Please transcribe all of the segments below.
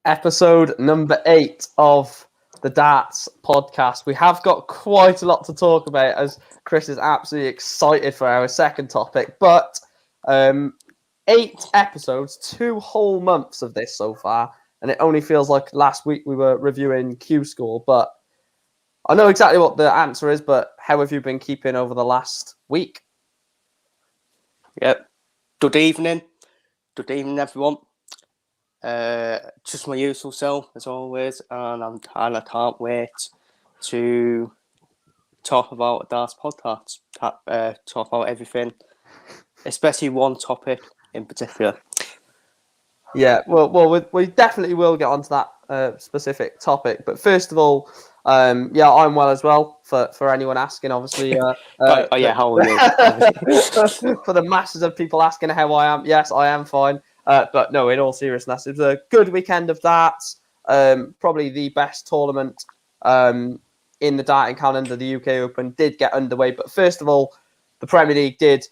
episode number 8 of the Darts podcast. We have got quite a lot to talk about as Chris is absolutely excited for our second topic, but 8 episodes, 2 whole months of this so far, and it only feels like last week we were reviewing Q School, but I know exactly what the answer is, but how have you been keeping over the last week? Yep. Good evening. Good evening, everyone. Just my usual self, as always, and I can't wait to talk about Darts podcast, talk about everything, especially one topic in particular. Yeah, well, we definitely will get onto that specific topic, but first of all, I'm well as well. For anyone asking, obviously. How are you? For the masses of people asking how I am, yes, I am fine. But no, in all seriousness, it was a good weekend of darts. Probably the best tournament in the darting calendar. The UK Open did get underway, but first of all, the Premier League did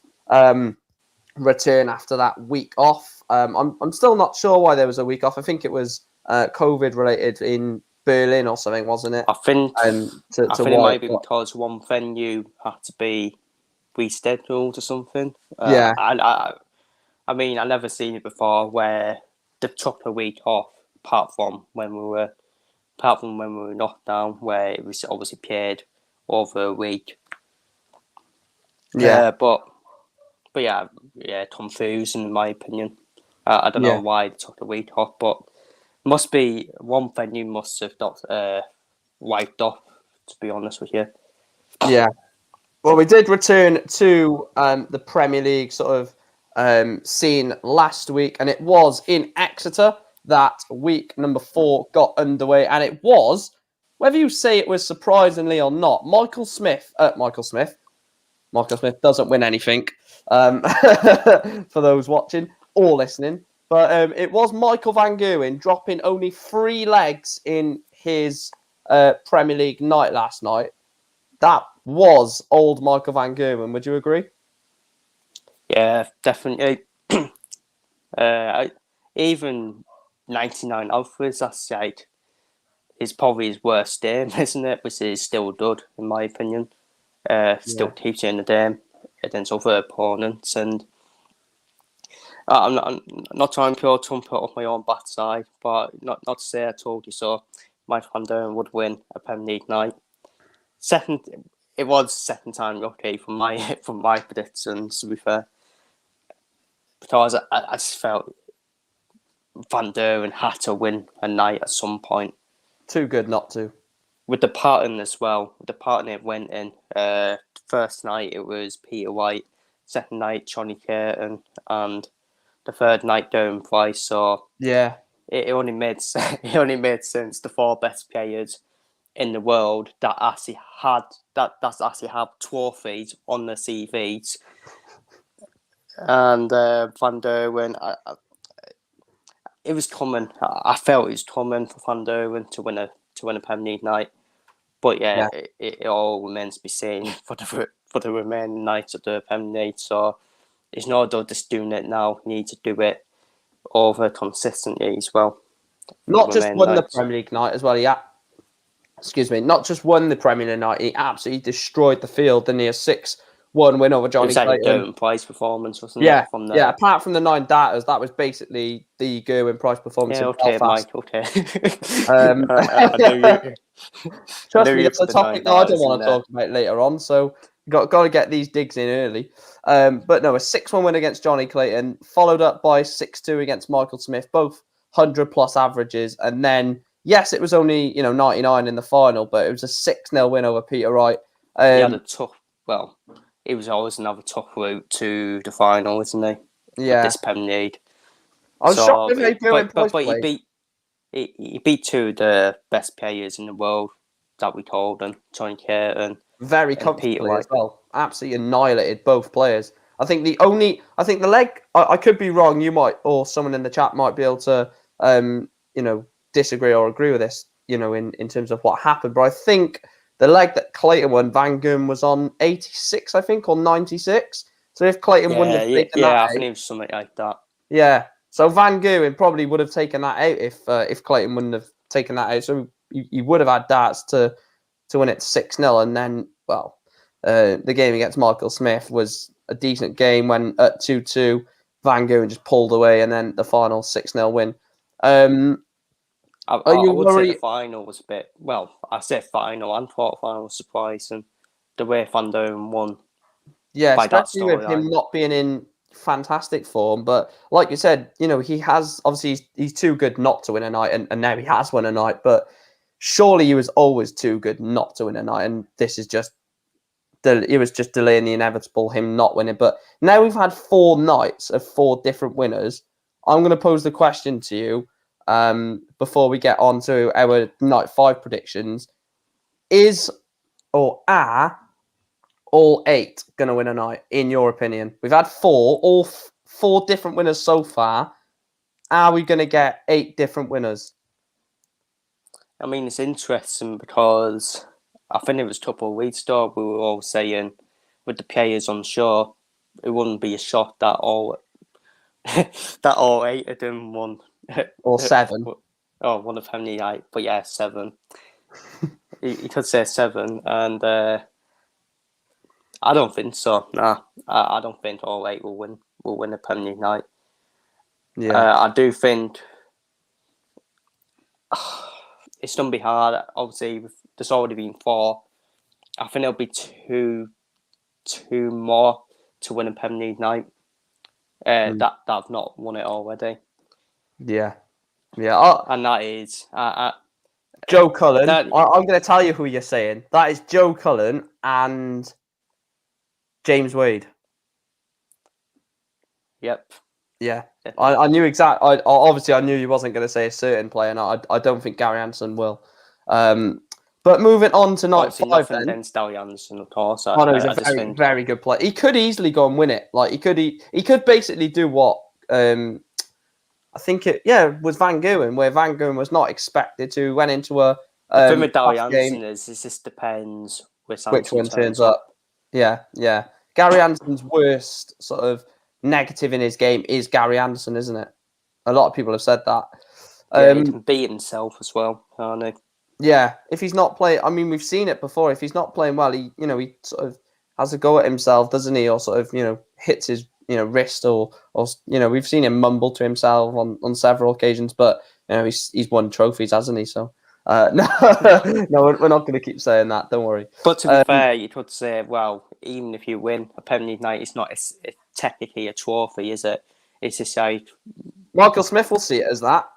return after that week off. I'm still not sure why there was a week off. I think it was COVID related in Berlin or something, wasn't it? I think it might be because one venue had to be rescheduled or something. Yeah. I mean, I've never seen it before where they took a week off, apart from when we were knocked down, where it was obviously paid over a week. Yeah. But yeah, confusing in my opinion. I don't know why they took a week off, but must be one venue must have got wiped off, to be honest with you. Yeah. Well, we did return to the Premier League sort of scene last week, and it was in Exeter that week number 4 got underway, and it was, whether you say it was surprisingly or not, Michael Smith doesn't win anything for those watching or listening, but it was Michael Van Gerwen dropping only 3 legs in his Premier League night last night. That was old Michael Van Gerwen. Would you agree? Yeah, definitely. Even 99 outwards, that's like, is probably his worst game, isn't it? Which is still good, in my opinion. Still keeps you in the game against other opponents, and I'm not trying to pure trumpet off my own backside, but not to say I told you so. Mike Van Gerwen would win a Premier League night. It was second time lucky from my predictions, to be fair, because I just felt Van Gerwen had to win a night at some point. Too good not to. With the pattern as well. With the pattern it went in. First night it was Peter White. Second night Johnny Curtin, and the third night Darren Price. So yeah, it only made sense. The 4 best players in the world that actually had trophies on their CVs, and Van Gerwen. It was common. I felt it was common for Van Gerwen to win a Premier League night, but it all remains to be seen for the remaining nights of the Premier League. So it's not just doing it now. You need to do it over consistently as well. Not just won the Premier League night as well. Not just won the Premier League night. He absolutely destroyed the field. Didn't he? A 6-1 win over Johnny Clayton. It was like a Gerwin Price performance, wasn't it? Yeah. Apart from the 9 darters, that was basically the Gerwin Price performance. Yeah, okay, Mike. Okay. Trust me, it's a topic that I don't want to talk about later on. So got to get these digs in early. But no, a 6-1 win against Johnny Clayton, followed up by 6-2 against Michael Smith, both 100+ averages, and then. Yes, it was only 99 in the final, but it was a 6-0 win over Peter Wright. He had a tough. Well, it was always another tough route to the final, isn't he? Yeah. With this Premier League. I was shocked with he beat 2 of the best players in the world that we called them, Johnny Curtin. Very comfortably as well. Absolutely annihilated both players. I think the leg. I could be wrong. You might, or someone in the chat might be able to, disagree or agree with this, in terms of what happened. But I think the leg that Clayton won, Van Gerwen was on 86, I think, or 96. So if Clayton won the I think it was something like that. Yeah. So Van Gerwen probably would have taken that out if Clayton wouldn't have taken that out. So you would have had darts to win it 6-0, and then the game against Michael Smith was a decent game when at 2-2 Van Gerwen just pulled away, and then the final 6-0 win. I you would say worried? the final was a bit. Well, I said final and quarterfinal was surprising. The way Van Gerwen won. Yeah, by that especially with him storyline. not being in fantastic form. But like you said, he has obviously he's too good not to win a night, and now he has won a night. But surely he was always too good not to win a night, and this is just it was just delaying the inevitable, him not winning. But now we've had 4 nights of 4 different winners. I'm going to pose the question to you before we get on to our night 5 predictions. Are all 8 going to win a night, in your opinion? We've had 4, all 4 different winners so far. Are we going to get 8 different winners? I mean, it's interesting because I think it was a couple of weeks ago we were all saying with the players on shore, it wouldn't be a shot that all 8 of them won. Or 7? Oh, one of how many 8? But yeah, 7. you could say 7, and I don't think so. Nah, I don't think all 8 will win a Premier League night. Yeah, I do think it's going to be hard. Obviously, there's already been 4. I think it'll be two more to win a Premier League night. That have not won it already. yeah. And that is Joe Cullen. I'm going to tell you who you're saying. That is Joe Cullen and James Wade. Yep. Yeah. I knew exactly. Obviously, I knew you wasn't going to say a certain player, and I don't think Gary Anderson will. But moving on to night 5 nothing then. against Gary Anderson, of course. He's a very good player. He could easily go and win it. Like he could basically do what I think it was Van Gerwen, where Van Gerwen was not expected to, went into a the thing with Gary game, Anderson is it just depends which one turns up. Yeah. Gary Anderson's worst sort of negative in his game is Gary Anderson, isn't it? A lot of people have said that. He can beat himself as well, can't he? Yeah, if he's not playing, I mean, we've seen it before. If he's not playing well, he sort of has a go at himself, doesn't he? Or sort of, hits his, wrist or we've seen him mumble to himself on several occasions. But he's won trophies, hasn't he? So no, we're not going to keep saying that. Don't worry. But to be fair, you could say, well, even if you win a Premier League night, it's not technically a trophy, is it? It's just like Michael Smith will see it as that.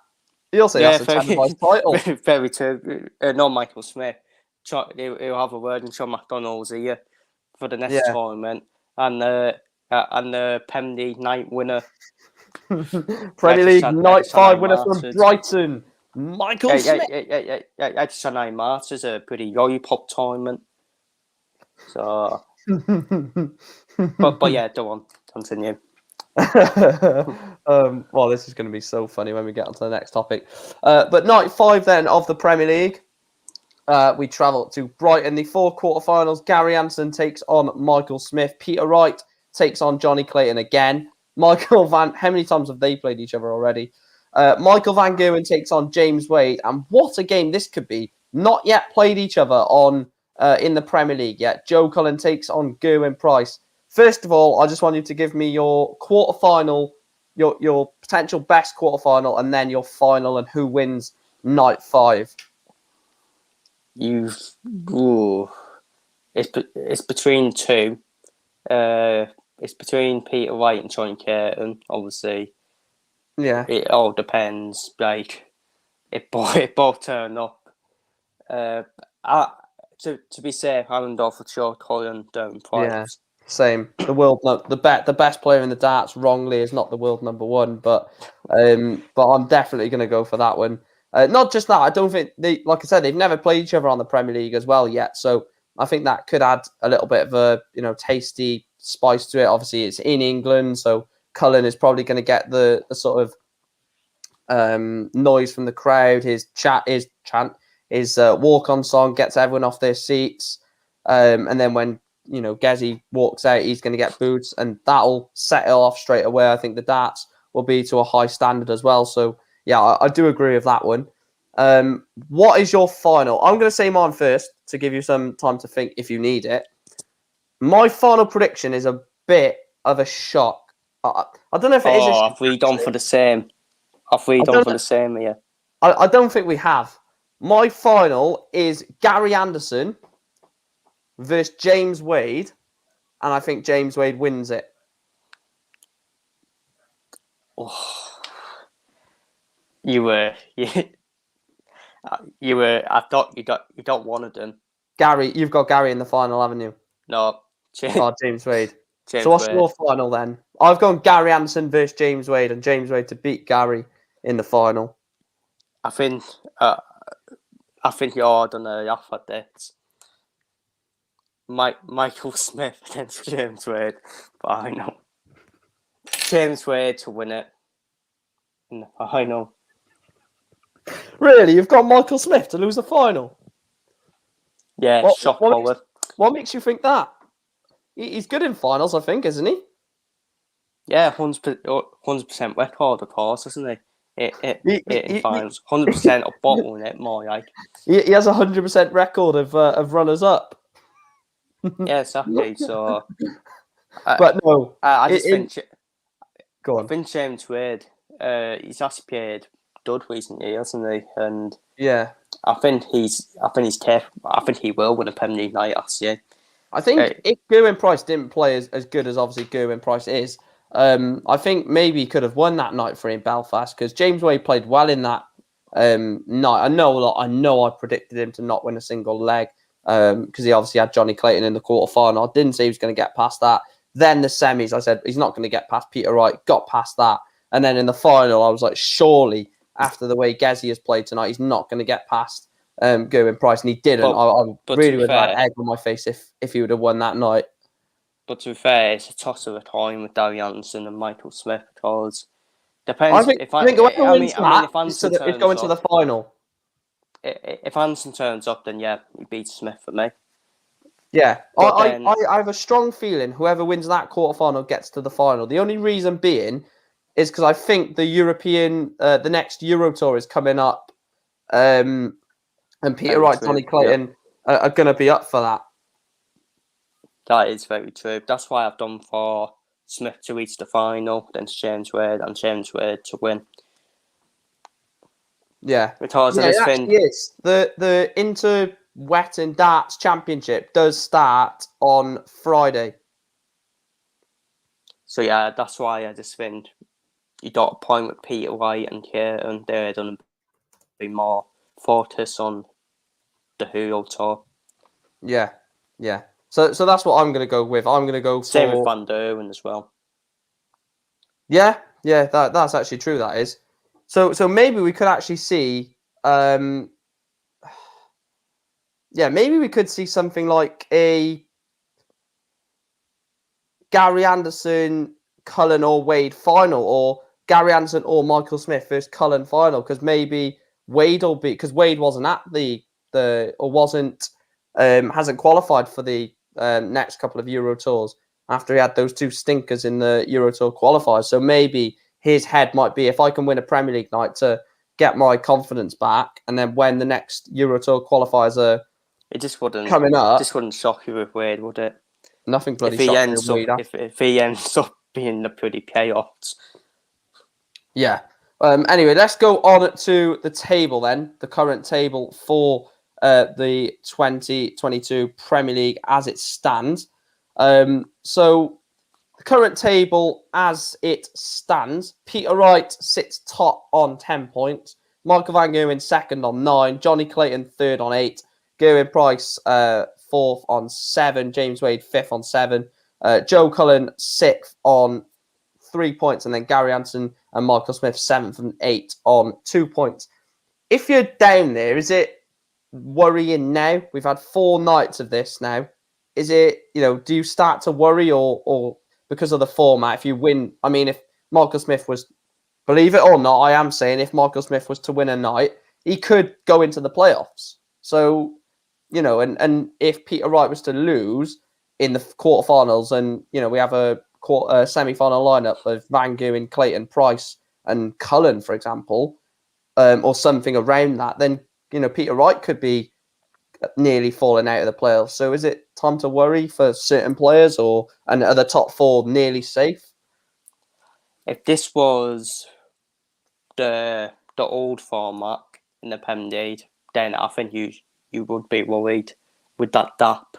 He'll say that's a televised title. Very true. Not Michael Smith. He'll have a word in Sean McDonald's here for the next tournament, and the Premier League night winner, Premier League night 5 winner from Brighton, Michael Smith. Yeah. Nine March is a pretty lollipop tournament. So, but yeah, go on, continue. Well, this is going to be so funny when we get on to the next topic. But night 5 then of the Premier League, we travel to Brighton. The 4 quarterfinals. Gary Anderson takes on Michael Smith. Peter Wright takes on Johnny Clayton again. How many times have they played each other already? Michael Van Gerwen takes on James Wade, and what a game this could be. Not yet played each other in the Premier League yet. Joe Cullen takes on Gerwin Price. First of all, I just want you to give me your quarterfinal, your potential best quarterfinal, and then your final and who wins night 5. It's between 2. It's between Peter Wright and Johnny Clayton, obviously. Yeah. It all depends. Like, it both turn up. To be safe, I'm going for Joe Cullen, Darren Price. Yeah. Same. The best player in the darts wrongly is not the world number 1, but I'm definitely going to go for that one. Not just that, I don't think like I said, they've never played each other on the Premier League as well yet, so I think that could add a little bit of a tasty spice to it. Obviously, it's in England, so Cullen is probably going to get the sort of noise from the crowd. His walk-on song gets everyone off their seats, and then when Gezi walks out, he's going to get booed, and that'll set it off straight away. I think the darts will be to a high standard as well. So yeah, I do agree with that one. What is your final? I'm going to say mine first to give you some time to think if you need it. My final prediction is a bit of a shock. I don't know if it is a shock. Have we done for the same? Have we done for the same here? I don't think we have. My final is Gary Anderson versus James Wade, and I think James Wade wins it. Oh, you were. I thought you don't want to do. Gary, you've got Gary in the final, haven't you? No, James Wade. James so what's Wade. your final then? I've gone Gary Anderson versus James Wade, and James Wade to beat Gary in the final. I think you're done off at this. Michael Smith against James Wade, but I know James Wade to win it in the final. Really, you've got Michael Smith to lose the final? Yeah, shock forward. What makes you think that? He's good in finals, I think, isn't he? Yeah, 100% record, of course, isn't he? In finals, 100% of bottling it, more like. He has a 100% record of runners up. Yeah, exactly. So, but no, I just think. Go on. I think James Wade, he's actually played dud recently, hasn't he? And yeah, I think he's capable. I think he will win a Premier League night last year. I think if Gerwyn Price didn't play as good as obviously Gerwyn Price is, I think maybe he could have won that night for him Belfast because James Wade played well in that night. I know I predicted him to not win a single leg because he obviously had Johnny Clayton in the quarterfinal. I didn't say he was going to get past that. Then the semis, I said he's not going to get past Peter Wright. Got past that, and then in the final, I was like, surely after the way Gezi has played tonight, he's not going to get past Gerwyn Price, and he didn't. I really would have had egg on my face if he would have won that night. But to be fair, it's a toss of a coin with Gary Anderson and Michael Smith because depends. If Anderson it's going to the final. If Anderson turns up, then yeah, he beats Smith for me. Yeah, I have a strong feeling whoever wins that quarterfinal gets to the final. The only reason being is because I think the next Euro Tour is coming up, and Peter Wright, Johnny Clayton are going to be up for that. That is very true. That's why I've done for Smith to reach the final, then James Wade, and James Wade to win. Yeah, because it actually is. The Inter Wet and Darts Championship does start on Friday. So yeah, that's why I just think you got a point with Peter Wright and Kieran. They're going to be more focused on the Euro Tour. Yeah. So that's what I'm going to go with. I'm going to go same with Van Duren as well. Yeah, that's actually true. That is. So maybe we could actually see. Maybe we could see something like a Gary Anderson, Cullen or Wade final, or Gary Anderson or Michael Smith versus Cullen final, because maybe Wade will be, because Wade wasn't at hasn't qualified for the next couple of Euro Tours after he had those two stinkers in the Euro Tour qualifiers. So maybe his head might be, if I can win a Premier League night to get my confidence back, and then when the next Euro Tour qualifiers are coming up, this wouldn't shock you with Wade, would it? Nothing bloody shocking with Wade. If he ends up being the pretty chaos. Yeah. Anyway, let's go on to the table then, the current table for the 2022 Premier League as it stands. So the current table as it stands, Peter Wright sits top on 10 points, Michael Van Gerwen second on 9, Johnny Clayton third on 8, Gerwyn Price fourth on 7, James Wade fifth on 7, Joe Cullen sixth on 3 points, and then Gary Anderson and Michael Smith 7th and 8th on 2 points. If you're down there, is it worrying now? We've had 4 nights of this now. Is it, do you start to worry or because of the format, if you win, I mean, if Michael Smith was, believe it or not, I am saying if Michael Smith was to win a night, he could go into the playoffs. So, and if Peter Wright was to lose in the quarterfinals and, we have a semi-final lineup of Van Gogh, Clayton, Price, and Cullen, for example, or something around that, then Peter Wright could be nearly falling out of the playoffs. So is it time to worry for certain players, and are the top four nearly safe? If this was the old format in the Premier League, then I think you would be worried with that gap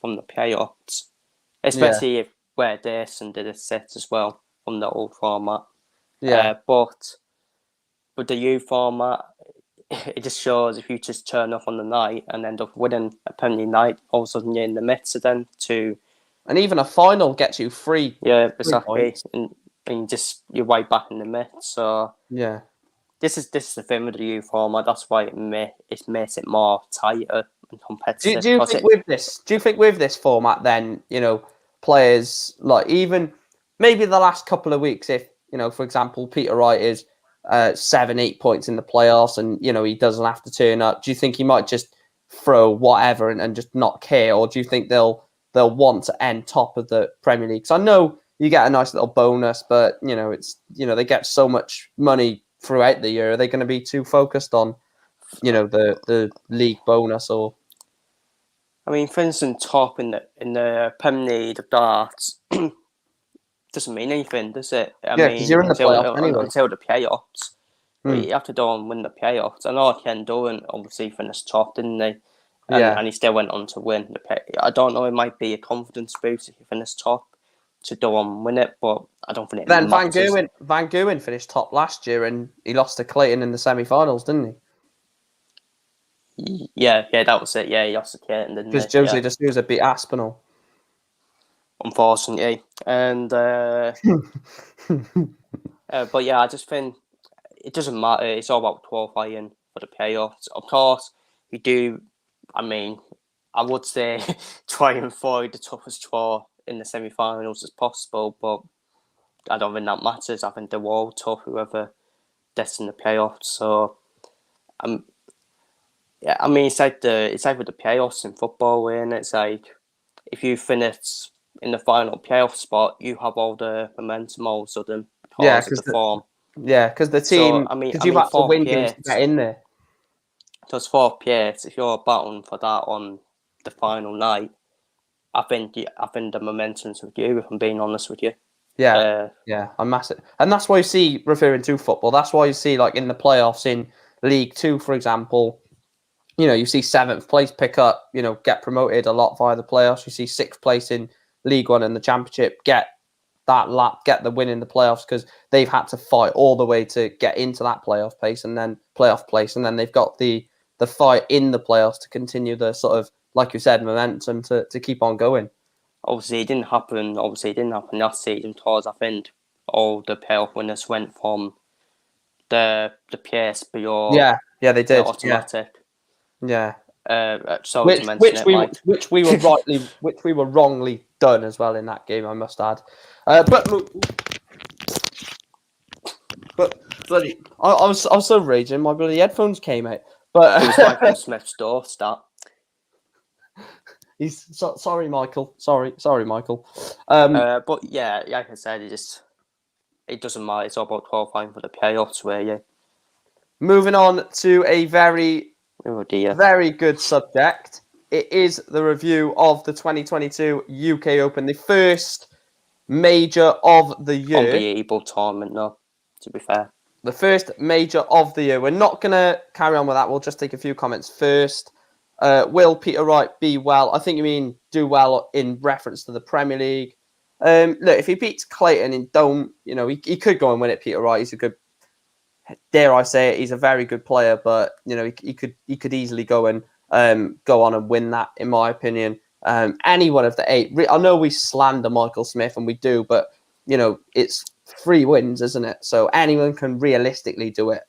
from the playoffs, especially if where Dyson did a set as well from the old format. Yeah. But with the new format, it just shows if you just turn up on the night and end up winning a Premier League night, all of a sudden you're in the midst of them and even a final gets you free. Yeah, exactly. And you're right back in the midst. So yeah, this is the thing with the new format. That's why it makes it more tighter and competitive. Do you think with this format, then players like even maybe the last couple of weeks, if for example, Peter Wright is 7-8 points in the playoffs, and he doesn't have to turn up. Do you think he might just throw whatever and just not care, or do you think they'll want to end top of the Premier League? So I know you get a nice little bonus, but it's they get so much money throughout the year. Are they going to be too focused on the league bonus? Or I mean, for instance, top in the Premier League of darts doesn't mean anything, does it? I mean, because you're in the playoffs anyway. Until the playoffs. You have to go and win the playoffs. I know Ken Dolan obviously finished top, didn't he? And he still went on to win the play. I don't know, it might be a confidence boost if you finish top to go on and win it, but I don't think it matters. Van Gogh finished top last year, and he lost to Clayton in the semi-finals, didn't he? Yeah, that was it. Yeah, he lost to Clayton, didn't he? Because Jose de Sousa beat Aspinall. Unfortunately. And but yeah, I just think it doesn't matter. It's all about qualifying for the playoffs. Of course, you do. I mean, I would say try and avoid the toughest draw in the semi-finals as possible, but I don't think that matters. I think they're all tough, whoever gets in the playoffs. So, yeah, I mean, it's like with the playoffs in football, and it's like if you finish in the final playoff spot, you have all the momentum all of a sudden because of the form. Yeah, because the team, because you have to win games to get in there. So it's 4th place. If you're battling for that on the final night, I think the momentum's with you, if I'm being honest with you. Yeah, I'm massive. And that's why you see, referring to football, that's why you see, like, in the playoffs in League 2, for example, you see 7th place pick up, get promoted a lot via the playoffs. You see 6th place in League 1 and the Championship get that lap, get the win in the playoffs, because they've had to fight all the way to get into that playoff place, and then they've got the fight in the playoffs to continue the sort of, like you said, momentum to keep on going. Obviously, it didn't happen last season because I think all the playoff winners went from the place below. Yeah, they did. Automatic. Yeah. Which we were wrongly done as well in that game, I must add. But bloody, I was so raging. My bloody headphones came out. But it was Michael Smith's door start. Sorry, Michael. Sorry, Michael. But yeah, like I said, it doesn't matter. It's all about qualifying for the playoffs, where you. Moving on to a very good subject. It is the review of the 2022 UK Open, the first major of the year. Unbelievable tournament, though, to be fair. The first major of the year. We're not going to carry on with that. We'll just take a few comments first. Will Peter Wright be well? I think you mean do well in reference to the Premier League. Look, if he beats Clayton in Dome, he could go and win it, Peter Wright. He's a good, dare I say it, he's a very good player, but, he could easily go and go on and win that, in my opinion. Any one of the 8. I know we slander Michael Smith, and we do, but, it's 3 wins, isn't it? So anyone can realistically do it.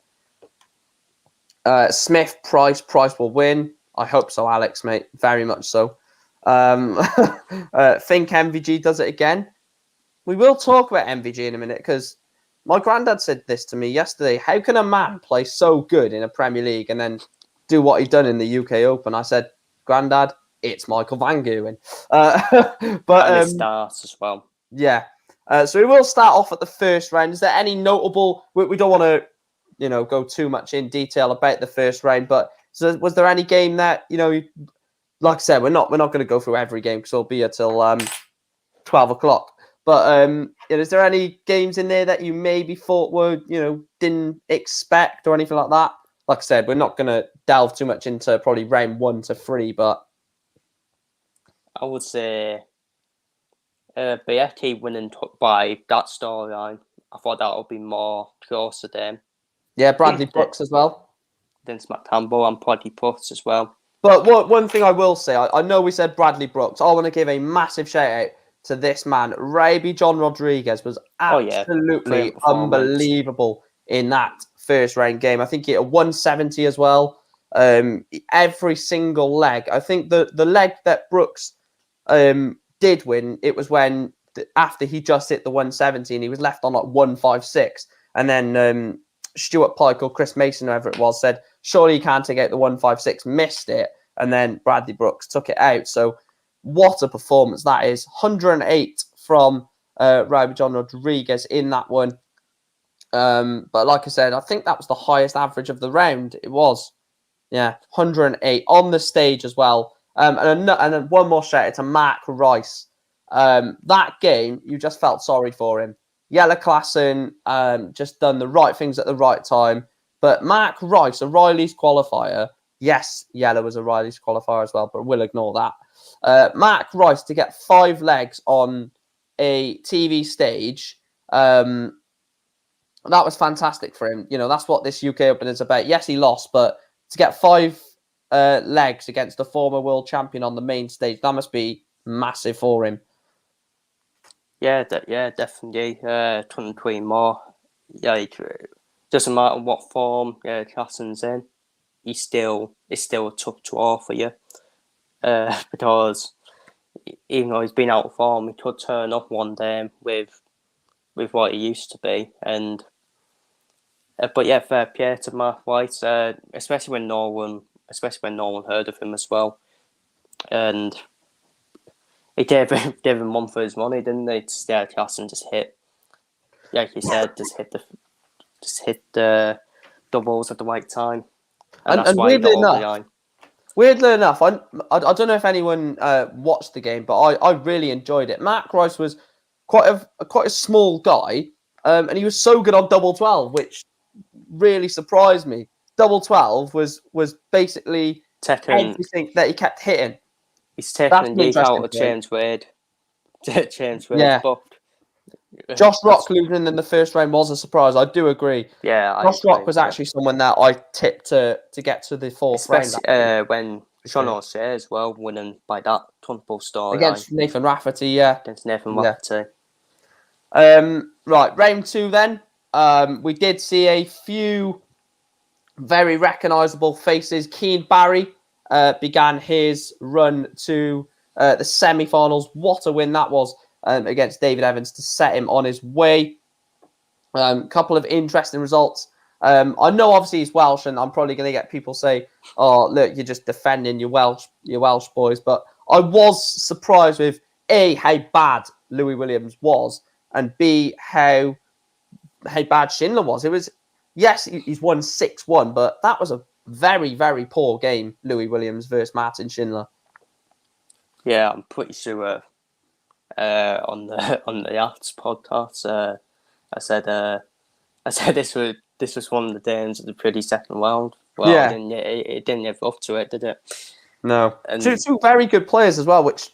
Smith, Price will win. I hope so, Alex, mate. Very much so. Think MVG does it again. We will talk about MVG in a minute, because my granddad said this to me yesterday. How can a man play so good in a Premier League and then do what he's done in the UK Open? I said, Granddad, it's Michael Van Gogh. But and it starts as well. Yeah. So we will start off at the first round. Is there any notable? We don't want to, go too much in detail about the first round, but was there any game that like I said, we're not going to go through every game because it'll be until 12 o'clock. But is there any games in there that you maybe thought were didn't expect or anything like that? Like I said, we're not going to delve too much into probably round 1 to 3, but I would say Becky winning by that storyline. I thought that would be more close to them. Yeah, Bradley Brooks as well. Then Smacktambo and Bradley Brooks as well. But one thing I will say, I know we said Bradley Brooks. I want to give a massive shout out to this man. Raby John Rodriguez was absolutely unbelievable in that first round game. I think he hit a 170 as well. Every single leg. I think the leg that Brooks did win, it was when after he just hit the 170 and he was left on like 156. And then Stuart Pike or Chris Mason, whoever it was, said, surely he can't take out the 156, missed it. And then Bradley Brooks took it out. So what a performance that is. 108 from Raby John Rodriguez in that one. But like I said, I think that was the highest average of the round. It was. Yeah, 108 on the stage as well. And then one more shout out to Mark Rice. That game, you just felt sorry for him. Yella Klassen just done the right things at the right time. But Mark Rice, a Riley's qualifier. Yes, Yella was a Riley's qualifier as well, but we'll ignore that. Mark Rice to get 5 legs on a TV stage. That was fantastic for him. That's what this UK Open is about. Yes, he lost, but to get 5 legs against a former world champion on the main stage, that must be massive for him. Yeah, definitely. 23 more. Yeah, doesn't matter what form Klassen's in, it's still a tough draw for you. Because even though he's been out of form, he could turn up one day with what he used to be. And but yeah, fair play to Mark Rice, especially when no one heard of him as well. And he gave him one for his money, didn't they? To stay at class and just hit, like you said, just hit the doubles at the right time, and that's why he got over the line. Weirdly enough, I don't know if anyone watched the game, but I really enjoyed it. Mark Rice was quite a small guy, and he was so good on double 12, which really surprised me. Double 12 was basically everything that he kept hitting. He's taking the out of James Wade. Yeah. Josh Rock losing in the first round was a surprise. I do agree. Yeah, Josh Rock was actually someone that I tipped to get to the fourth round. When Sean O'Shea as well, winning by that comfortable story against Nathan Rafferty. Yeah, against Nathan Rafferty. Right, round 2 then. We did see a few very recognisable faces. Keane Barry began his run to the semi-finals. What a win that was against David Evans to set him on his way. Couple of interesting results. I know obviously he's Welsh, and I'm probably going to get people say, "Oh, look, you're just defending your Welsh boys." But I was surprised with A, how bad Louis Williams was, and B, how bad Schindler was. It was, yes, he's won 6-1, but that was a very, very poor game, Louis Williams versus Martin Schindler. Yeah, I'm pretty sure on the Arts podcast, I said this was one of the games of the pretty second round. Well, yeah. It didn't live up to it, did it? No. And two very good players as well, which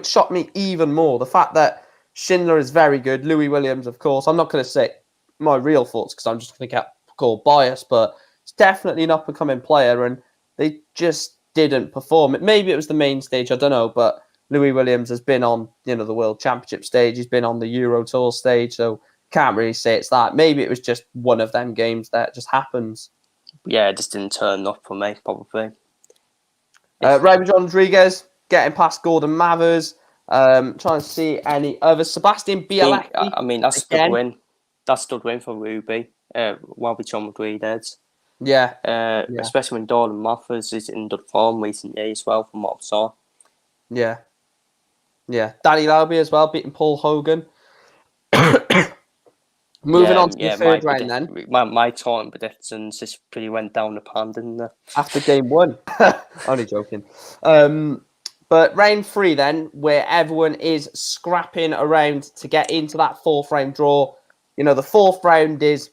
shocked me even more. The fact that Schindler is very good, Louis Williams, of course. I'm not going to say my real thoughts because I'm just going to get called biased, but it's definitely an up-and-coming player, and they just didn't perform. Maybe it was the main stage, I don't know, but Louis Williams has been on the World Championship stage. He's been on the Euro Tour stage, so can't really say it's that. Maybe it was just one of them games that just happens. Yeah, it just didn't turn up for me, probably. Raby John Rodriguez getting past Gordon Mathers. Trying to see any other. Sebastian Bialecki. I mean, that's a good win. That's a good win for Ruby. Raby John Rodriguez. Yeah. Especially when Gordon Mathers is in good form recently as well, from what I saw. Yeah. Yeah. Danny Lauby as well, beating Paul Hogan. Moving on to the third round then. My time predictions just pretty went down the pan, didn't they? After game 1. Only joking. But round 3 then, where everyone is scrapping around to get into that 4th round draw. You know, the 4th round is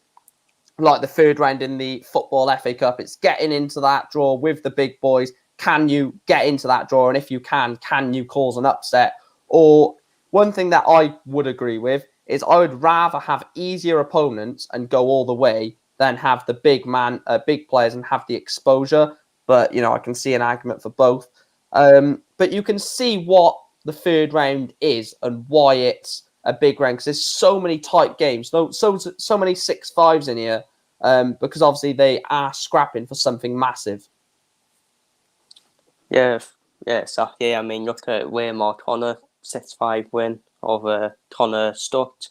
like the 3rd round in the Football FA Cup. It's getting into that draw with the big boys. Can you get into that draw? And if you can you cause an upset? Or one thing that I would agree with is I would rather have easier opponents and go all the way than have the big players and have the exposure. But, you know, I can see an argument for both. But you can see what the 3rd round is and why it's a big round, because there's so many tight games, so many 6-5s in here, because obviously they are scrapping for something massive. Yeah, exactly. I mean, look at Wearmore Connor 6-5 win over Connor Stutt.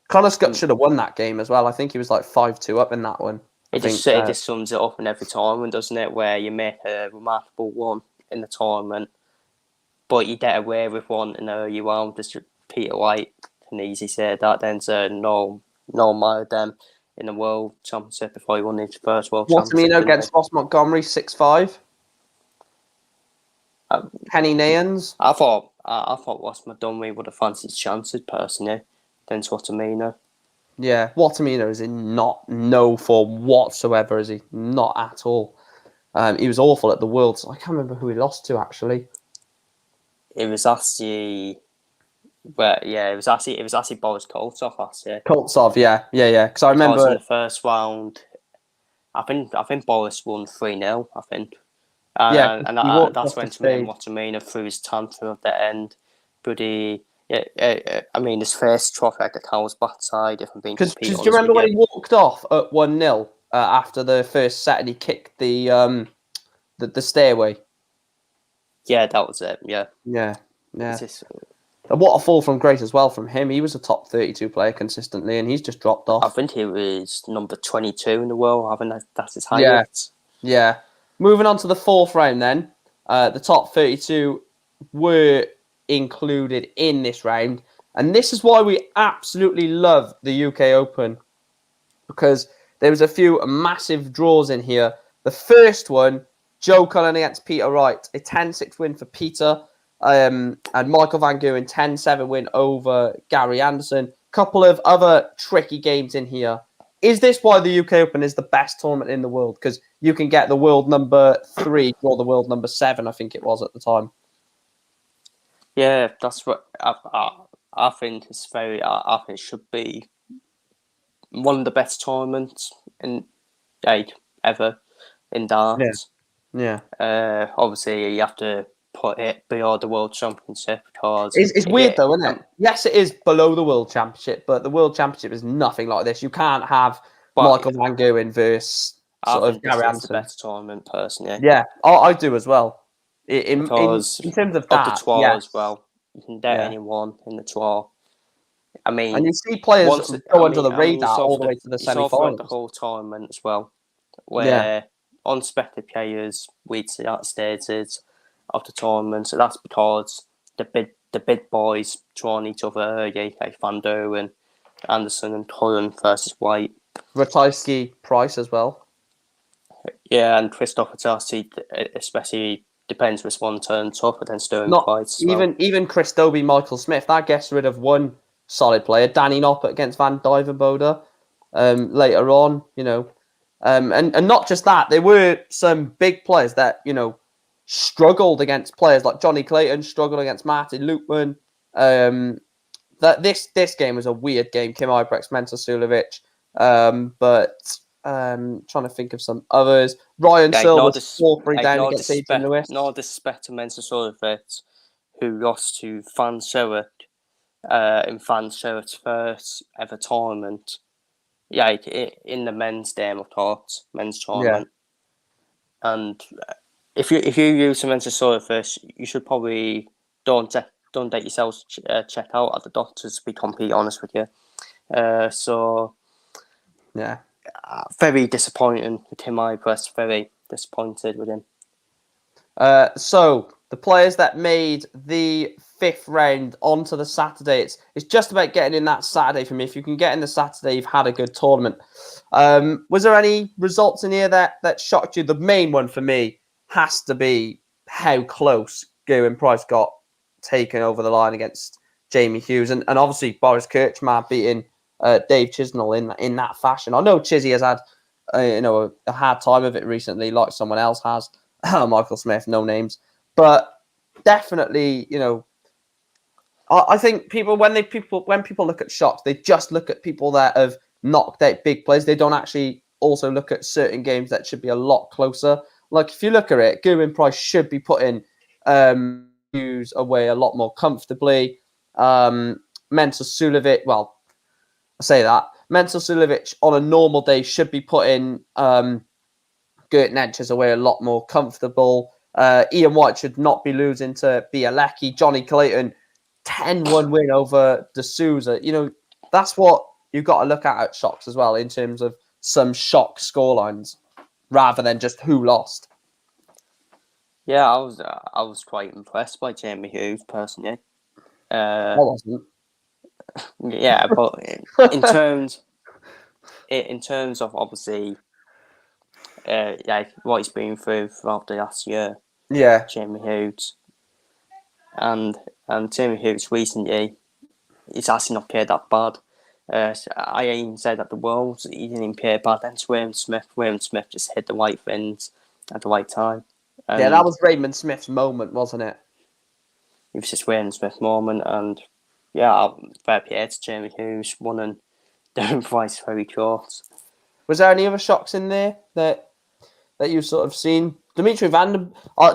Connor Stutt should have won that game as well. I think he was like 5-2 up in that one. It just sums it up in every tournament, doesn't it? Where you make a remarkable one in the tournament, but you get away with one and you won't. Just Peter White can easily say that. Then no more of them in the World Championship before he won his first World Championship. Watermino against Ross Montgomery 6-5. Kenny Nayans. I thought Ross Montgomery would have fancied his chances personally than Watermino. Yeah, Watermino is in not no form whatsoever, is he? Not at all. He was awful at the Worlds. I can't remember who he lost to actually. It was actually, it was actually Boris Koltsov last year. Koltsov, yeah. Because I remember in the first round, I think Boris won 3-0. I think. And that's when Watermino threw his tantrum at the end. But I mean, his first trophy at the Cow's backside. If I'm being completely honest, do you remember when he walked off at 1-0 after the first set and he kicked the stairway? Yeah, that was it. Yeah. And what a fall from grace as well from him. He was a top 32 player consistently, and he's just dropped off. I think he was number 22 in the world. I think that's his highest. Yeah. Moving on to the 4th round then. The top 32 were included in this round. And this is why we absolutely love the UK Open. Because there was a few massive draws in here. The first one, Joe Cullen against Peter Wright. A 10-6 win for Peter. And Michael Van Gogh 10-7 win over Gary Anderson. Couple of other tricky games in here. Is this why the UK Open is the best tournament in the world? Because you can get the world number 3 or the world number 7, I think it was at the time. Yeah, that's what I think. It's very. I think it should be one of the best tournaments ever in darts. Yeah. Obviously, you have to put it below the World Championship because it's weird though, isn't it? Yes, it is below the World Championship, but the World Championship is nothing like this. You can't have Michael Van Gogh versus sort of Gary Anderson. The best tournament, personally. Yeah, I do as well. In terms of that, the tour as well, you can get anyone in the tour. I mean, and you see players go under the radar all the way to the semi-finals. The whole tournament as well, where unsuspected players reach that stages of the tournament. So that's because the big boys drawing each other, like Van Gogh and Anderson and Cullen versus White. Ratajski, Price as well. Yeah, and Christopher Tarsi, especially depends which one turns up, and then Sterling Price. Even Chris Dobie, Michael Smith, that gets rid of one solid player. Danny Knopper against Van Duijvenbode later on, you know. And not just that, there were some big players that, you know, struggled against players like Johnny Clayton, struggled against Martin Lutman. That this game was a weird game. Kim Ibrex, Mensa Sulovic. But trying to think of some others. Ryan Silver, 4-3 down against Adrian Lewis. No disrespect to Mensa Sulovic, who lost to Van Sherrick in Van Sherrick's first ever tournament. Yeah, in the men's game, of course, men's tournament. Yeah. And if you use a Mensa Sulovic, you should probably don't let yourselves check out at the doctors, to be completely honest with you. Yeah. Very disappointing with Kim Ibrex. Very disappointed with him. So the players that made the 5th round onto the Saturday, it's just about getting in that Saturday for me. If you can get in the Saturday, you've had a good tournament. Was there any results in here that shocked you? The main one for me has to be how close Gerwyn Price got taken over the line against Jamie Hughes, and obviously Boris Kirchmar beating Dave Chisnell in that fashion. I know Chizzy has had a hard time of it recently, like someone else has, Michael Smith, no names, but definitely, I think when people look at shocks, they just look at people that have knocked out big players. They don't actually also look at certain games that should be a lot closer. Like if you look at it, Gerwyn Price should be putting Hughes away a lot more comfortably. Mensa Sulevic, well, I say that. Mensa Sulevic on a normal day should be putting Gert Netches away a lot more comfortable. Ian White should not be losing to Bielecki. Johnny Clayton, 10-1 win over D'Souza. That's what you've got to look at shocks as well in terms of some shock scorelines rather than just who lost. Yeah, I was quite impressed by Jamie Hughes personally. I wasn't. Yeah, but in terms of obviously, what he's been through throughout the last year. Yeah, Jamie Hughes, and Jamie Hughes recently, he's actually not played that bad. I even said at the Worlds he didn't play bad. Then William Smith just hit the right things at the right time. Yeah, that was Raymond Smith's moment, wasn't it? It was just William Smith's moment, and yeah, fair play to Jamie Hughes, won and Darren Price very close. Was there any other shocks in there that you've sort of seen? Dimitri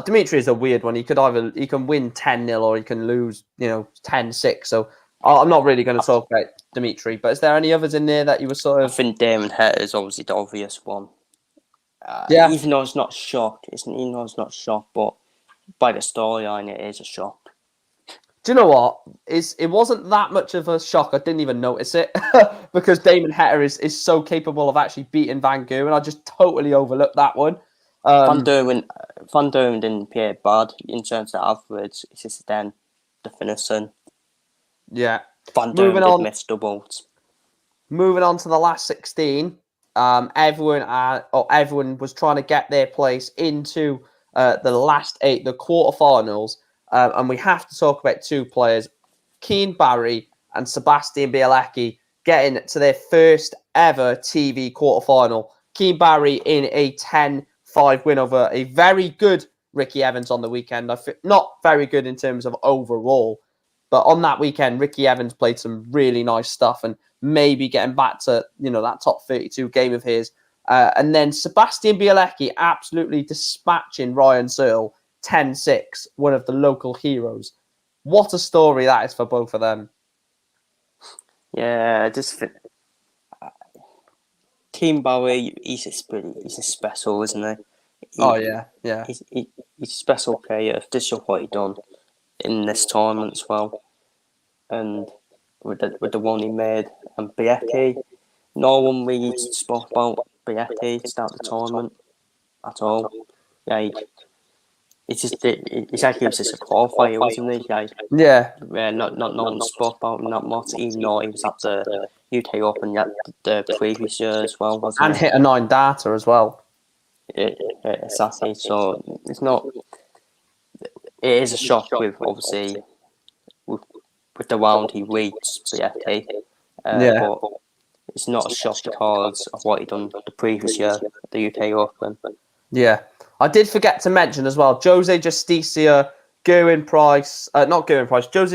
Dimitri is a weird one. He can win 10-0 or he can lose, 10-6. So I'm not really going to talk about Dimitri, but is there any others in there that you were sort of... I think Damon Hetter is obviously the obvious one. Yeah. Even though it's not shock, but by the storyline, it is a shock. Do you know what? It wasn't that much of a shock. I didn't even notice it because Damon Hetter is so capable of actually beating Van Gogh, and I just totally overlooked that one. Van Durden didn't play bad in terms of average. It's just then the finishing. Yeah. Van Durden did miss doubles. Moving on to the last 16, everyone was trying to get their place into the last 8, the quarterfinals. And we have to talk about 2 players, Keane Barry and Sebastian Bielecki, getting to their first ever TV quarterfinal. Keane Barry in a 10-5 win over a very good Ricky Evans on the weekend. Not very good in terms of overall, but on that weekend, Ricky Evans played some really nice stuff and maybe getting back to that top 32 game of his. And then Sebastian Bielecki absolutely dispatching Ryan Searle 10-6, one of the local heroes. What a story that is for both of them. Yeah, Keane Barry, he's a special, isn't he? He's a special player. This is what he done in this tournament as well, and with the one he made. And Bielecki, no one really spoke about Bielecki to start the tournament at all. It's like he was just a qualifier, wasn't he? Not no one spoke about him that much, even though he was at the UK Open the previous year as well, wasn't and he? hit a 9 data as well. Exactly. So it's not. It is a shock with obviously with the round he reached Bielecki, but it's not a shock because of what he done the previous year at the UK Open. Yeah. I did forget to mention as well, Jose Justicia, Jose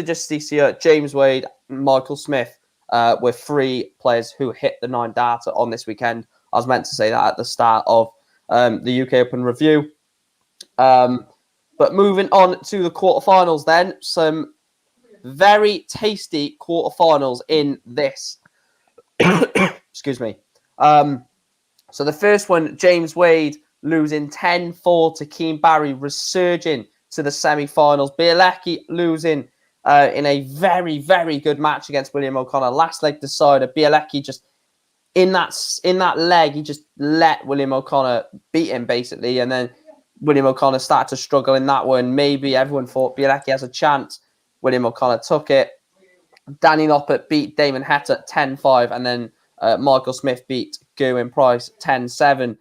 Justicia, James Wade, Michael Smith were 3 players who hit the 9 data on this weekend. I was meant to say that at the start of the UK Open review. But moving on to the quarterfinals then, some very tasty quarterfinals in this. Excuse me. So the first one, James Wade losing 10-4 to Keane Barry, resurging to the semi-finals. Bielecki losing in a very, very good match against William O'Connor. Last leg decider. Bielecki just in that leg, he just let William O'Connor beat him basically, and then William O'Connor started to struggle in that one. Maybe everyone thought Bielecki has a chance. William O'Connor took it. Danny Knopper beat Damon Hetter 10-5, and then Michael Smith beat Gerwin Price 10-7.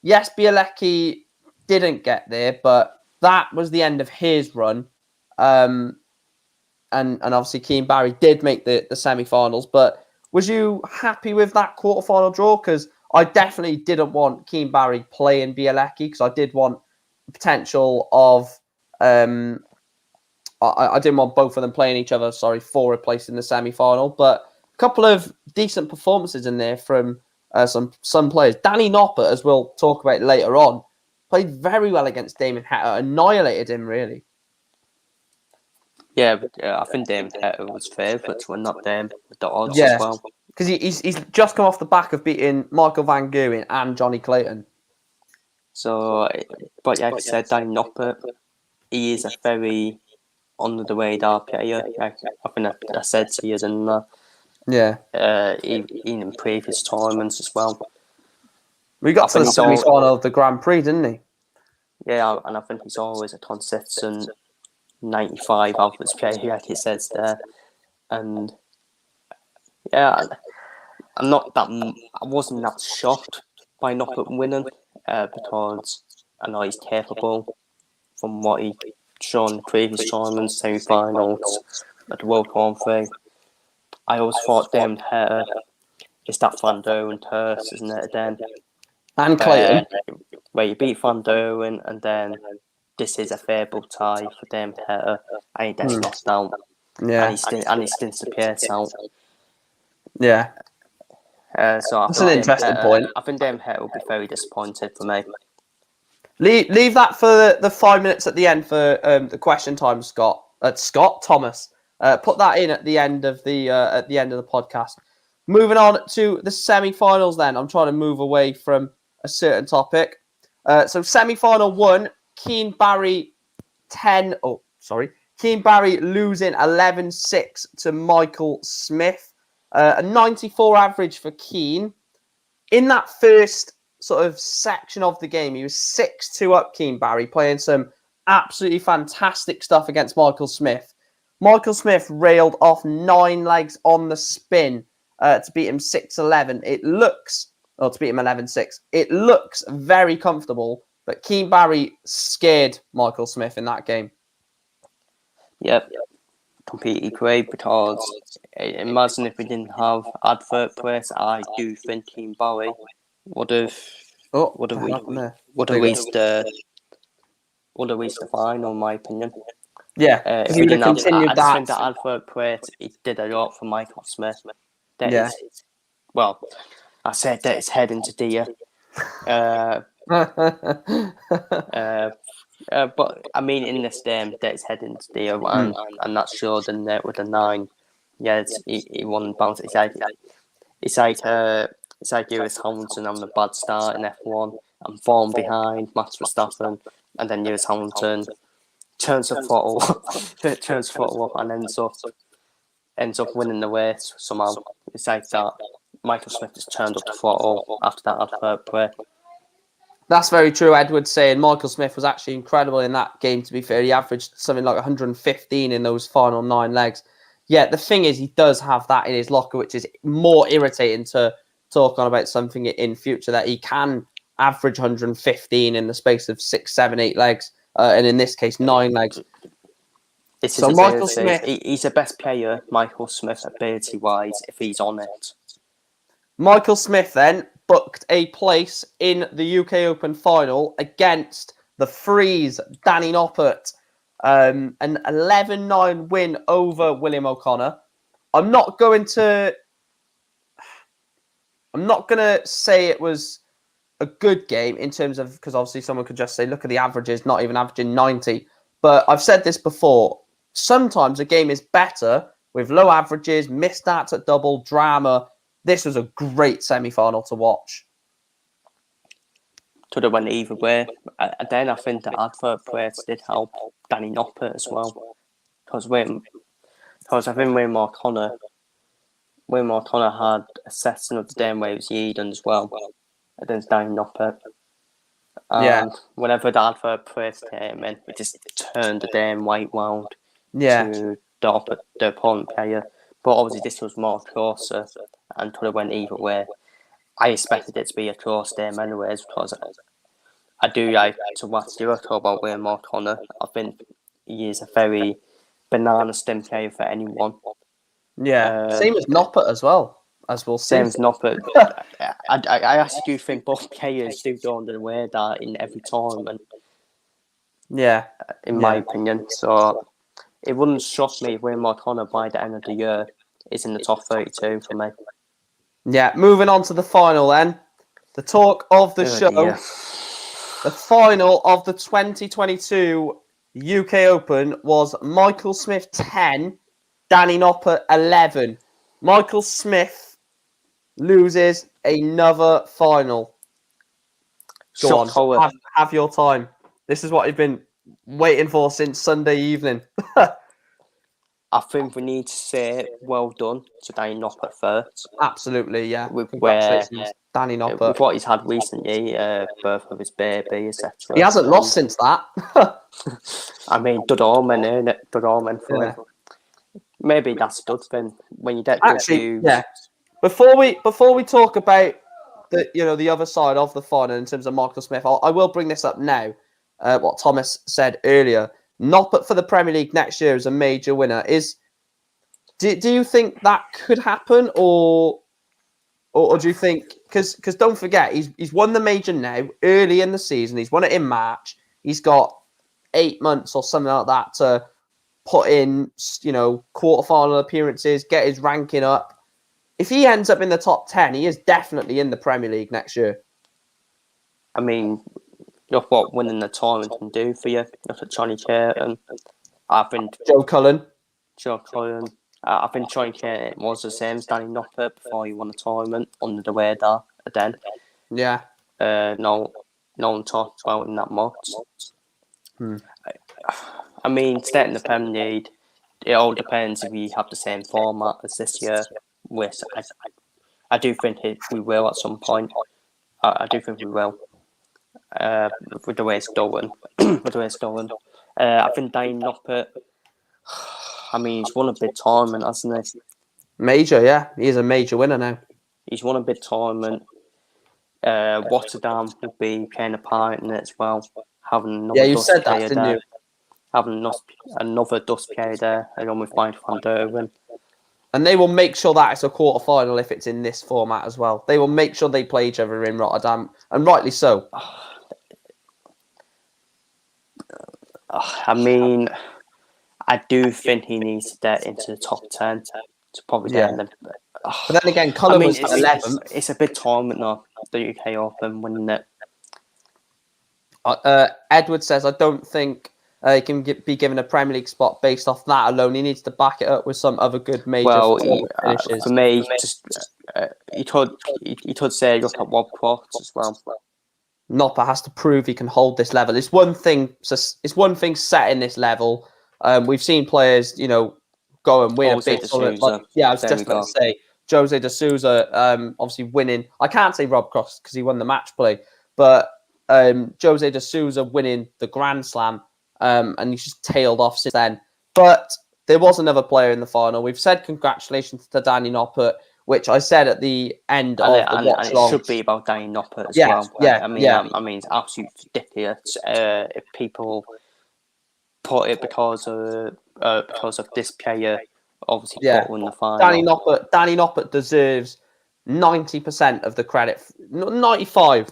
Yes, Bielecki didn't get there, but that was the end of his run. And obviously Keane Barry did make the semi-finals. But was you happy with that quarterfinal draw? Because I definitely didn't want Keane Barry playing Bielecki, because I did want the potential of I didn't want both of them playing each other, for a place in the semi-final. But a couple of decent performances in there from some players. Danny Knopper, as we'll talk about later on, played very well against Damon Hetter, annihilated him, really. Yeah, but I think Damon Hetter was favourite to win that game with the odds as well. Because he's just come off the back of beating Michael Van Gerwen and Johnny Clayton. So, but like I said, Danny Knopper, he is a very under the radar player. I think I said to you, and in previous tournaments as well. We got to the semi-final of the Grand Prix, didn't he? Yeah, and I think he's always a consistent 95 average player, like it says there. And yeah, I wasn't that shocked by Knopper winning because I know he's capable from what he shown in previous tournaments, semi-finals, at the World Grand Prix. I always thought Damon Hetter is that Van Doren curse, isn't it? Then and Clayton, where you beat Van Doren, and then this is a favourable tie for Damon Hetter, and he gets knocked out. Yeah, and he stints the Pierce out. Yeah. So that's an interesting point. I think Damon Hetter will be very disappointed for me. Leave that for the 5 minutes at the end for the question time, Scott. Thomas. Put that in at the end of the podcast. Moving on to the semi-finals. Then I'm trying to move away from a certain topic. So semi-final 1, Keane Barry Keane Barry losing 11-6 to Michael Smith. A 94 average for Keane. In that first sort of section of the game, he was 6-2 up, Keane Barry, playing some absolutely fantastic stuff against Michael Smith. Michael Smith railed off 9 legs on the spin to beat him 6-11. To beat him 11-6. It looks very comfortable, but Keane Barry scared Michael Smith in that game. Yep, completely agree, because imagine if we didn't have advert press, I do think Keane Barry would have reached the final, in my opinion. Yeah, if we didn't have, I just think that advert press, it did a lot for Michael Smith. I said that it's heading to deer. But I mean, in this game, that's heading to deer, and that's sure the net with a 9. Yeah, he won bounce. It's like Lewis Hamilton having a bad start in F1 and falling behind Max Verstappen, and then Lewis Hamilton turns the throttle up and ends up winning the race somehow. It's like that. Michael Smith just turned up the throttle after that advert play. That's very true. Edward's saying Michael Smith was actually incredible in that game, to be fair. He averaged something like 115 in those final 9 legs. Yeah, the thing is, he does have that in his locker, which is more irritating to talk on about something in future, that he can average 115 in the space of 6, 7, 8 legs. And in this case, 9 legs. So Michael Smith, he's the best player, Michael Smith, ability-wise, if he's on it. Michael Smith then booked a place in the UK Open final against the Freeze, Danny Noppert. An 11-9 win over William O'Connor. I'm not going to say it was a good game in terms of, because obviously someone could just say, look at the averages, not even averaging 90. But I've said this before. Sometimes a game is better with low averages, missed starts at double, drama. This was a great semi-final to watch. Could have went either way. And then I think the advert players did help Danny Knopper as well. Because I think William O'Connor had a session of the game where he was leading as well against Danny Knopper. Yeah. And whenever the advert placed him in, it just turned the damn weight round Yeah. to the opponent player. But obviously this was more closer and could have went either way. I expected it to be a close game anyways because I do like to watch the talk about William O'Connor. I think he is a very banana stem player for anyone. Yeah. Same as Knopper as well, as we'll see. Same as Knopper. I actually do think both players do go under the radar in every tournament. Yeah. In my opinion. So it wouldn't shock me if William O'Connor by the end of the year is in the top 32 for me. Yeah. Moving on to the final then. The talk of the show. Dear. The final of the 2022 UK Open was Michael Smith 10, Danny Knopper 11. Michael Smith loses another final. Go on, have your time. This is what you've been waiting for since Sunday evening. I think we need to say well done to Danny Knopper first. Absolutely, yeah. Congratulations, Danny Knopper. With what he's had recently, birth of his baby, etc. He hasn't lost since that. I mean, good omen, isn't it? Good omen for him. Maybe that's a good thing when you get good views. Yeah. Before we talk about the other side of the final in terms of Michael Smith, I will bring this up now. What Thomas said earlier, Knopper for the Premier League next year is a major winner. Do you think that could happen, or do you think because don't forget he's won the major now early in the season. He's won it in March. He's got 8 months or something like that to put in quarterfinal appearances, get his ranking up. If he ends up in the top 10, he is definitely in the Premier League next year. I mean, look what winning the tournament can do for you. Look at Johnny Curtin. I think Joe Cullen. I think Johnny Curtin was the same as Danny Knopper before he won the tournament under the radar then. Yeah. No one talked about him that much. I mean, staying in the Premier League, it all depends if we have the same format as this year, which I do think we will at some point. I do think we will. With the way it's going. I think Danny Knopper, I mean, he's won a big tournament, hasn't he? Major, yeah. He is a major winner now. He's won a big tournament. Rotterdam will be playing a part in it as well. Having you said that, didn't you? Having another dust player there, along with Mike van Derwen. And they will make sure that it's a quarter-final if it's in this format as well. They will make sure they play each other in Rotterdam, and rightly so. I mean, I do think he needs to get into the top 10 to probably get in the... But then again, Cullen was 11th. It's a big tournament though, the UK Open, winning it. Edward says, I don't think he can be given a Premier League spot based off that alone. He needs to back it up with some other good major finishes. For me, he could say look at Rob Cross as well. Knopper has to prove he can hold this level. It's one thing setting this level. We've seen players, go and win a big tournament. Yeah, I was just going to say Jose de Souza, obviously winning. I can't say Rob Cross because he won the match play, but Jose de Souza winning the Grand Slam, and he's just tailed off since then. But there was another player in the final. We've said congratulations to Danny Knopper, which I said at the end of the watch long. It should be about Danny Knopper as well. Yeah, I mean, it's absolutely ridiculous if people put it because of this player obviously got in the final. Danny Knopper deserves 90% of the credit, 95%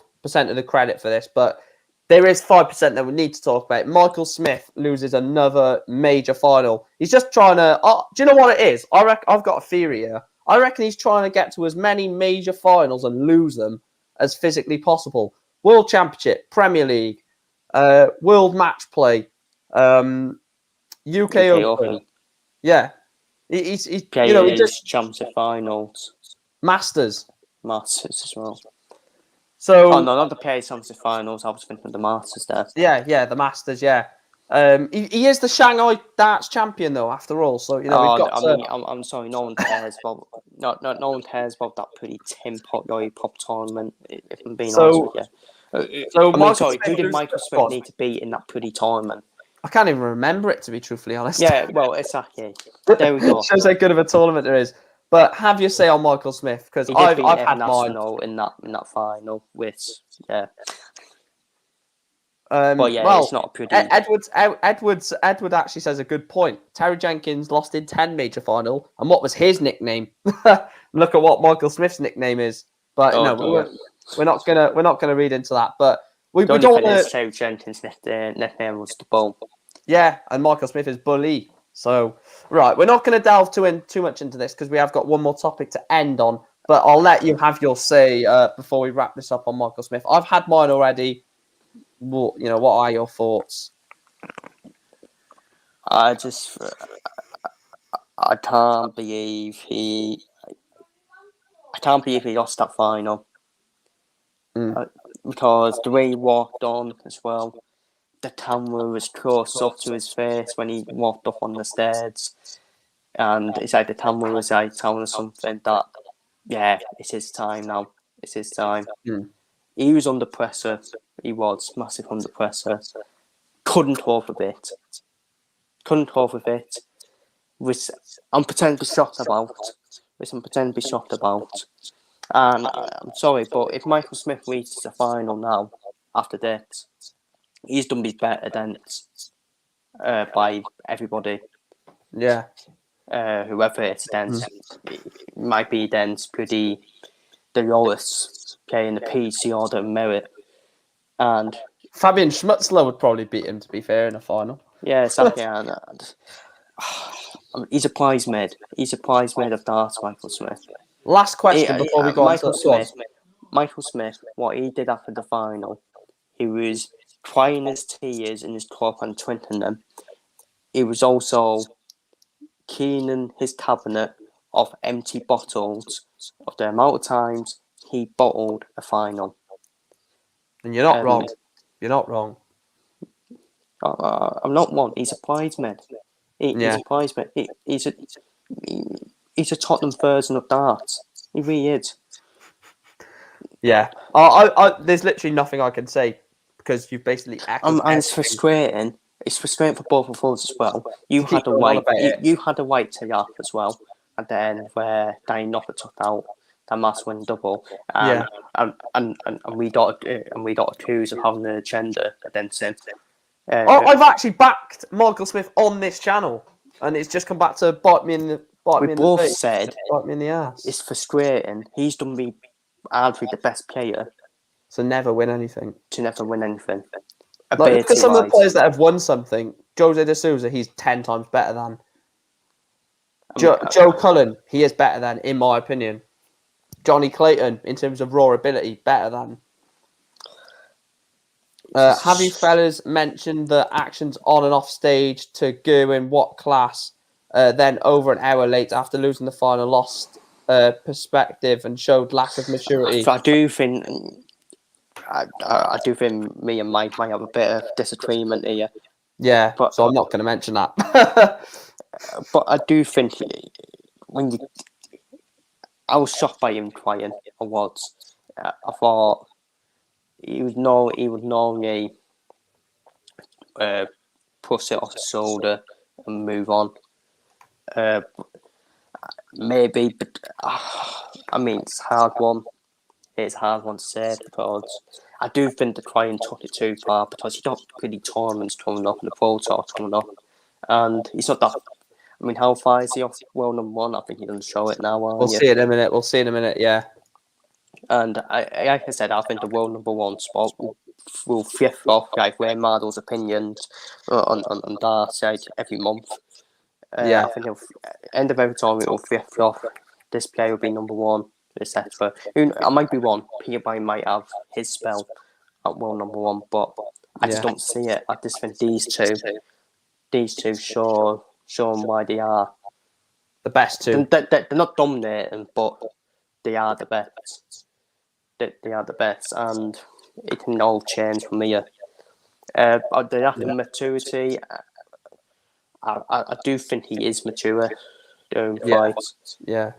of the credit for this, but there is 5% that we need to talk about. Michael Smith loses another major final. He's just trying to... do you know what it is? I've got a theory here. I reckon he's trying to get to as many major finals and lose them as physically possible. World Championship, Premier League, World Match Play, UK Open. Yeah. He's just champs of finals. Masters as well. So, no, not the PA champs of finals. I was thinking of the Masters there. Yeah, the Masters, yeah. He is the Shanghai darts champion, though. After all, so we've got. I'm sorry, no one cares about. No one cares about that pretty tin pot pop tournament. If I'm being honest with you. So I mean, Michael sorry, Smith who did loses- Michael Go Smith on. need to beat in that bloody tournament? I can't even remember it, to be truthfully honest. Yeah, well, exactly. There we go. Shows how good of a tournament there is. But have your say on Michael Smith, because He did I've beat had Evan mine. Arsenal in that final, which Well, it's not a pretty. Edwards actually says a good point. Terry Jenkins lost in 10 major final, and what was his nickname? Look at what Michael Smith's nickname is. But we're not gonna read into that. But we the don't only thing want is Terry Jenkins' nickname was the Bull. Yeah, and Michael Smith is Bully. So right, we're not going to delve too much into this because we have got one more topic to end on. But I'll let you have your say before we wrap this up on Michael Smith. I've had mine already. What are your thoughts? I can't believe he lost that final. Because the way he walked on as well, the camera was close up to his face when he walked up on the stairs, and it's like the camera was like telling us something that, yeah, it's his time now. It's his time. He was under pressure. He was massive under pressure. Couldn't hold a bit. Which I'm pretending to be shocked about. And I'm sorry, but if Michael Smith reaches the final now, after this, he's done his better than by everybody. Yeah. Whoever it's then, it might be then pretty the lowest in the PC order of merit. And Fabian Schmutzler would probably beat him, to be fair, in a final. Yeah, exactly. And he's a prize made. He's a prize made of darts, Michael Smith. Last question before we go Michael Smith, what he did after the final, he was crying his tears in his club and twinting them. He was also cleaning his cabinet of empty bottles of the amount of times he bottled a final. And you're not wrong. You're not wrong. I'm not one. He's a prize made. He's a prize made. He's a Tottenham version of darts. He really is. Yeah. There's literally nothing I can say because you've basically and it's frustrating. It's frustrating for both of us as well. You had a right to yap as well at the end where Danny Knopper took out that must win double, and we got accused of having an agenda against him. I've actually backed Michael Smith on this channel, and it's just come back to bite me in the ass. It's frustrating. He's done me arguably the best player to never win anything. Because some of the players that have won something, Jose de Souza, he's 10 times better than. Joe Cullen, he is better than, in my opinion. Johnny Clayton, in terms of raw ability, better than. Have you fellas mentioned the actions on and off stage to go in what class? Then over an hour late after losing the final, lost perspective and showed lack of maturity. I do think me and Mike might have a bit of disagreement here. Yeah, so I'm not going to mention that. But I do think I was shocked by him crying. I was. I thought he would normally push it off his shoulder and move on. Maybe, but I mean, it's a hard one. It's a hard one to say because I do think the crying took it too far because you got pretty tournaments coming up and the Pro Tour coming up, and he's not that. I mean, how far is he off world number one? I think he doesn't show it now. We'll see in a minute. Yeah. And like I said, I think the world number one spot will fifth off like Ray Mardo's opinions on that side every month. I think end of every time it will fifth off. This player will be number one, etc. I might be wrong. Peter might have his spell at world number one, but I just don't see it. I just think these two show why they are the best two. They're not dominating, but they are the best. They are the best, and it can all change from here. The lack of maturity, I do think he is mature during fights. Yeah.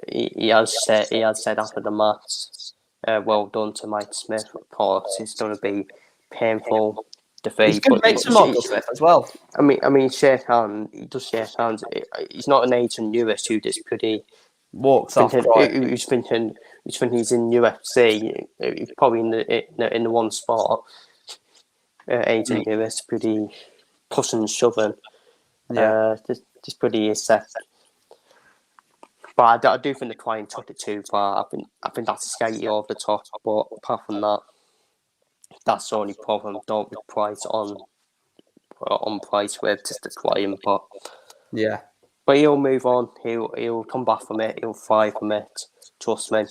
He has said after the match well done to Mike Smith. Of course, it's going to be painful defeat. He's good mates with Michael Smith as well. I mean, shake hands. He does shake hands. He's not an agent US who just pretty walks off. Who's thinking he's in UFC. He's probably in the one spot. Agent US pretty pushing and shoving. Yeah, just pretty set. But I do think the client took it too far. I think that's slightly over the top. But apart from that, that's the only problem. Don't be priced on price with just the client. But yeah. But he'll move on. He'll come back from it. He'll thrive from it. Trust me.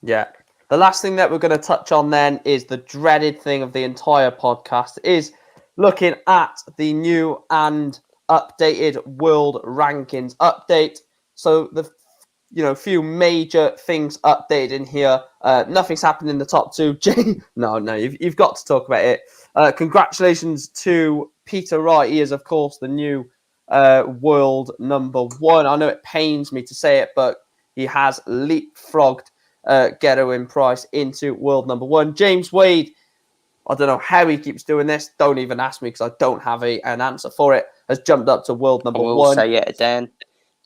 Yeah. The last thing that we're going to touch on then is the dreaded thing of the entire podcast is looking at the new and updated world rankings update. So the few major things updated in here. Nothing's happened in the top two. No, you've got to talk about it. Congratulations to Peter Wright. He is, of course, the new world number one. I know it pains me to say it, but he has leapfrogged Gerwyn Price into world number one. James Wade, I don't know how he keeps doing this. Don't even ask me because I don't have an answer for it. Has jumped up to world number one. I will say it again.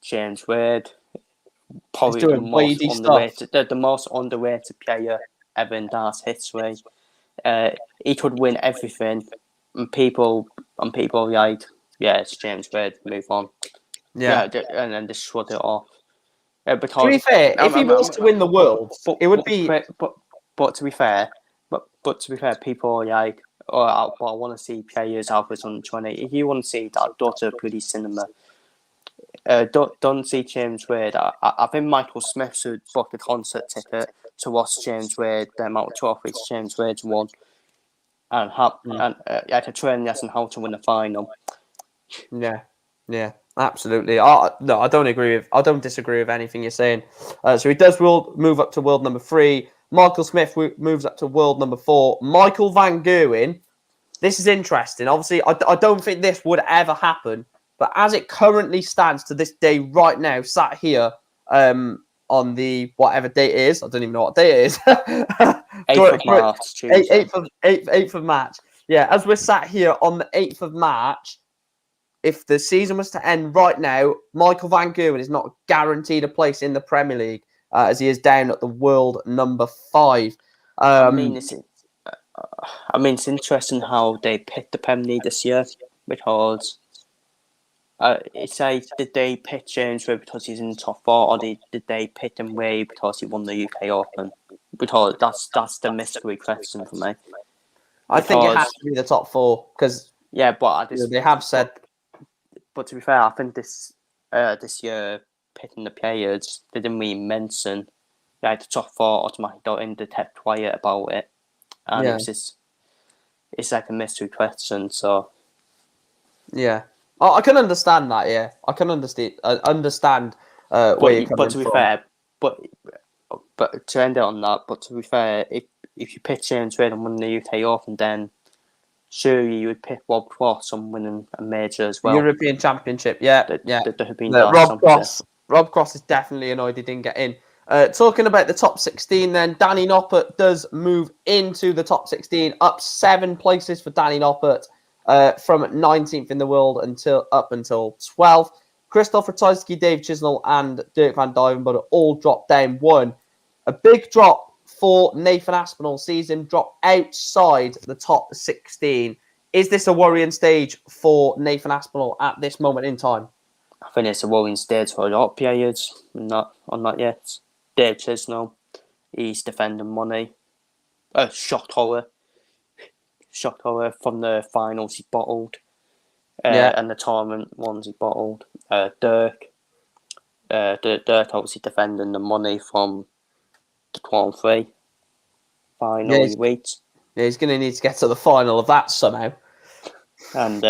James Wade, probably the most underrated player ever in darts history. He could win everything, and people like, yeah, it's James Wade. Move on. Yeah, and then just shrug it off. Because, to be fair, if he was to win the world, it would be. But to be fair, people are like, oh, I want to see players Alvarez on 20. If you want to see that, go to a pretty cinema. Don't see James Wade. I think Michael Smith should book a concert ticket to watch James Wade, the amount of trophies James Wade's won, and a training lesson how to win the final. Yeah, absolutely. I don't disagree with anything you're saying. So he does move up to world number 3. Michael Smith moves up to world number 4. Michael Van Gerwen. This is interesting. Obviously, I don't think this would ever happen. But as it currently stands to this day right now, sat here on the whatever date it is. I don't even know what day it is. 8th of March. 8th of March. Yeah, as we're sat here on the 8th of March, if the season was to end right now, Michael Van Gerwen is not guaranteed a place in the Premier League as he is down at the world number 5. It's interesting how they picked the Premier League this year because it's like, did they pick James Wade because he's in the top 4, or did they pick him Wade because he won the UK Open? Because that's the mystery question for me. I think it has to be the top 4 because they have said. But to be fair, I think this year picking the players, they didn't really mention the top 4 automatically got in. They kept quiet about it, and it's like a mystery question. So yeah. I can understand that. Yeah, I can understand. Where you're coming from. But to be fair, but to end it on that. But to be fair, if you pick James Wade and win the UK Open, then surely you would pick Rob Cross on winning a major as well. European Championship. Yeah. Rob Cross is definitely annoyed he didn't get in. Talking about the top 16, then Danny Noppert does move into the top 16, up 7 places for Danny Noppert. From 19th in the world until 12th. Christoph Ratajski, Dave Chisnell, and Dirk van Duijvenbode all dropped down 1. A big drop for Nathan Aspinall sees him drop outside the top 16. Is this a worrying stage for Nathan Aspinall at this moment in time? I think it's a worrying stage for a lot of players. Not yet. Dave Chisnell, he's defending money. Shock horror from the finals he bottled. And the tournament ones he bottled. Dirk obviously defending the money from the Qualm 3 final he reached. Yeah, he's going to need to get to the final of that somehow. And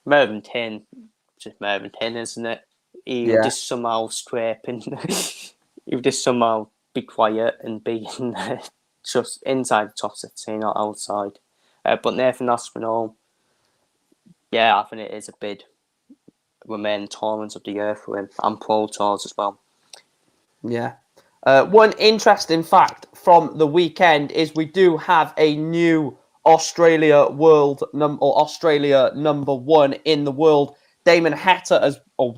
Mervyn Tin, just Mervyn Tin, isn't it? He would just somehow scraping. He would just somehow be quiet and be just inside the top 16, not outside. But Nathan Aspinall, I think it is a bid. Remaining tournament of the year for him, and Pro Tours as well. Yeah. One interesting fact from the weekend is we do have a new Australia number one in the world. Damon Hetter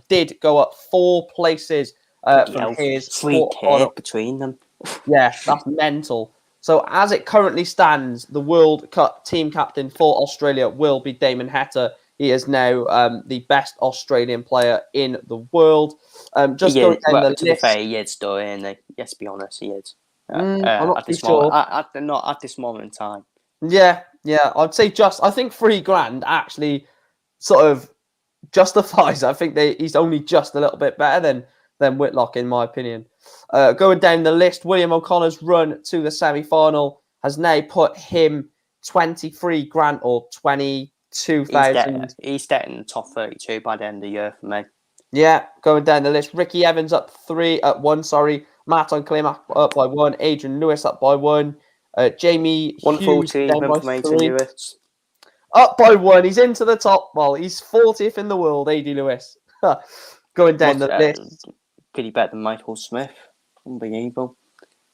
did go up 4 places Bloody from hell, his 3K between them. Yeah, that's mental. So as it currently stands, the World Cup team captain for Australia will be Damon Hetter. He is now the best Australian player in the world. Just going down the to list. be fair, he is though, isn't he? Let's be honest, he is. I'm not At too this moment, sure. not at this moment in time. Yeah, I'd say I think 3 grand actually sort of justifies. I think he's only just a little bit better than Whitlock, in my opinion. Going down the list, William O'Connor's run to the semi-final has now put him 23 grand or 22,000. He's dead in the top 32 by the end of the year for me. Yeah, going down the list, Ricky Evans up 1. Sorry, Martin Klimak up by 1. Adrian Lewis up by 1. Jamie Wonderful Hughes down by achievement from 3. Lewis. Up by 1. He's into the top. Well, he's 40th in the world, AD Lewis. Going down the list. Could he better than Michael Smith? Unbelievable.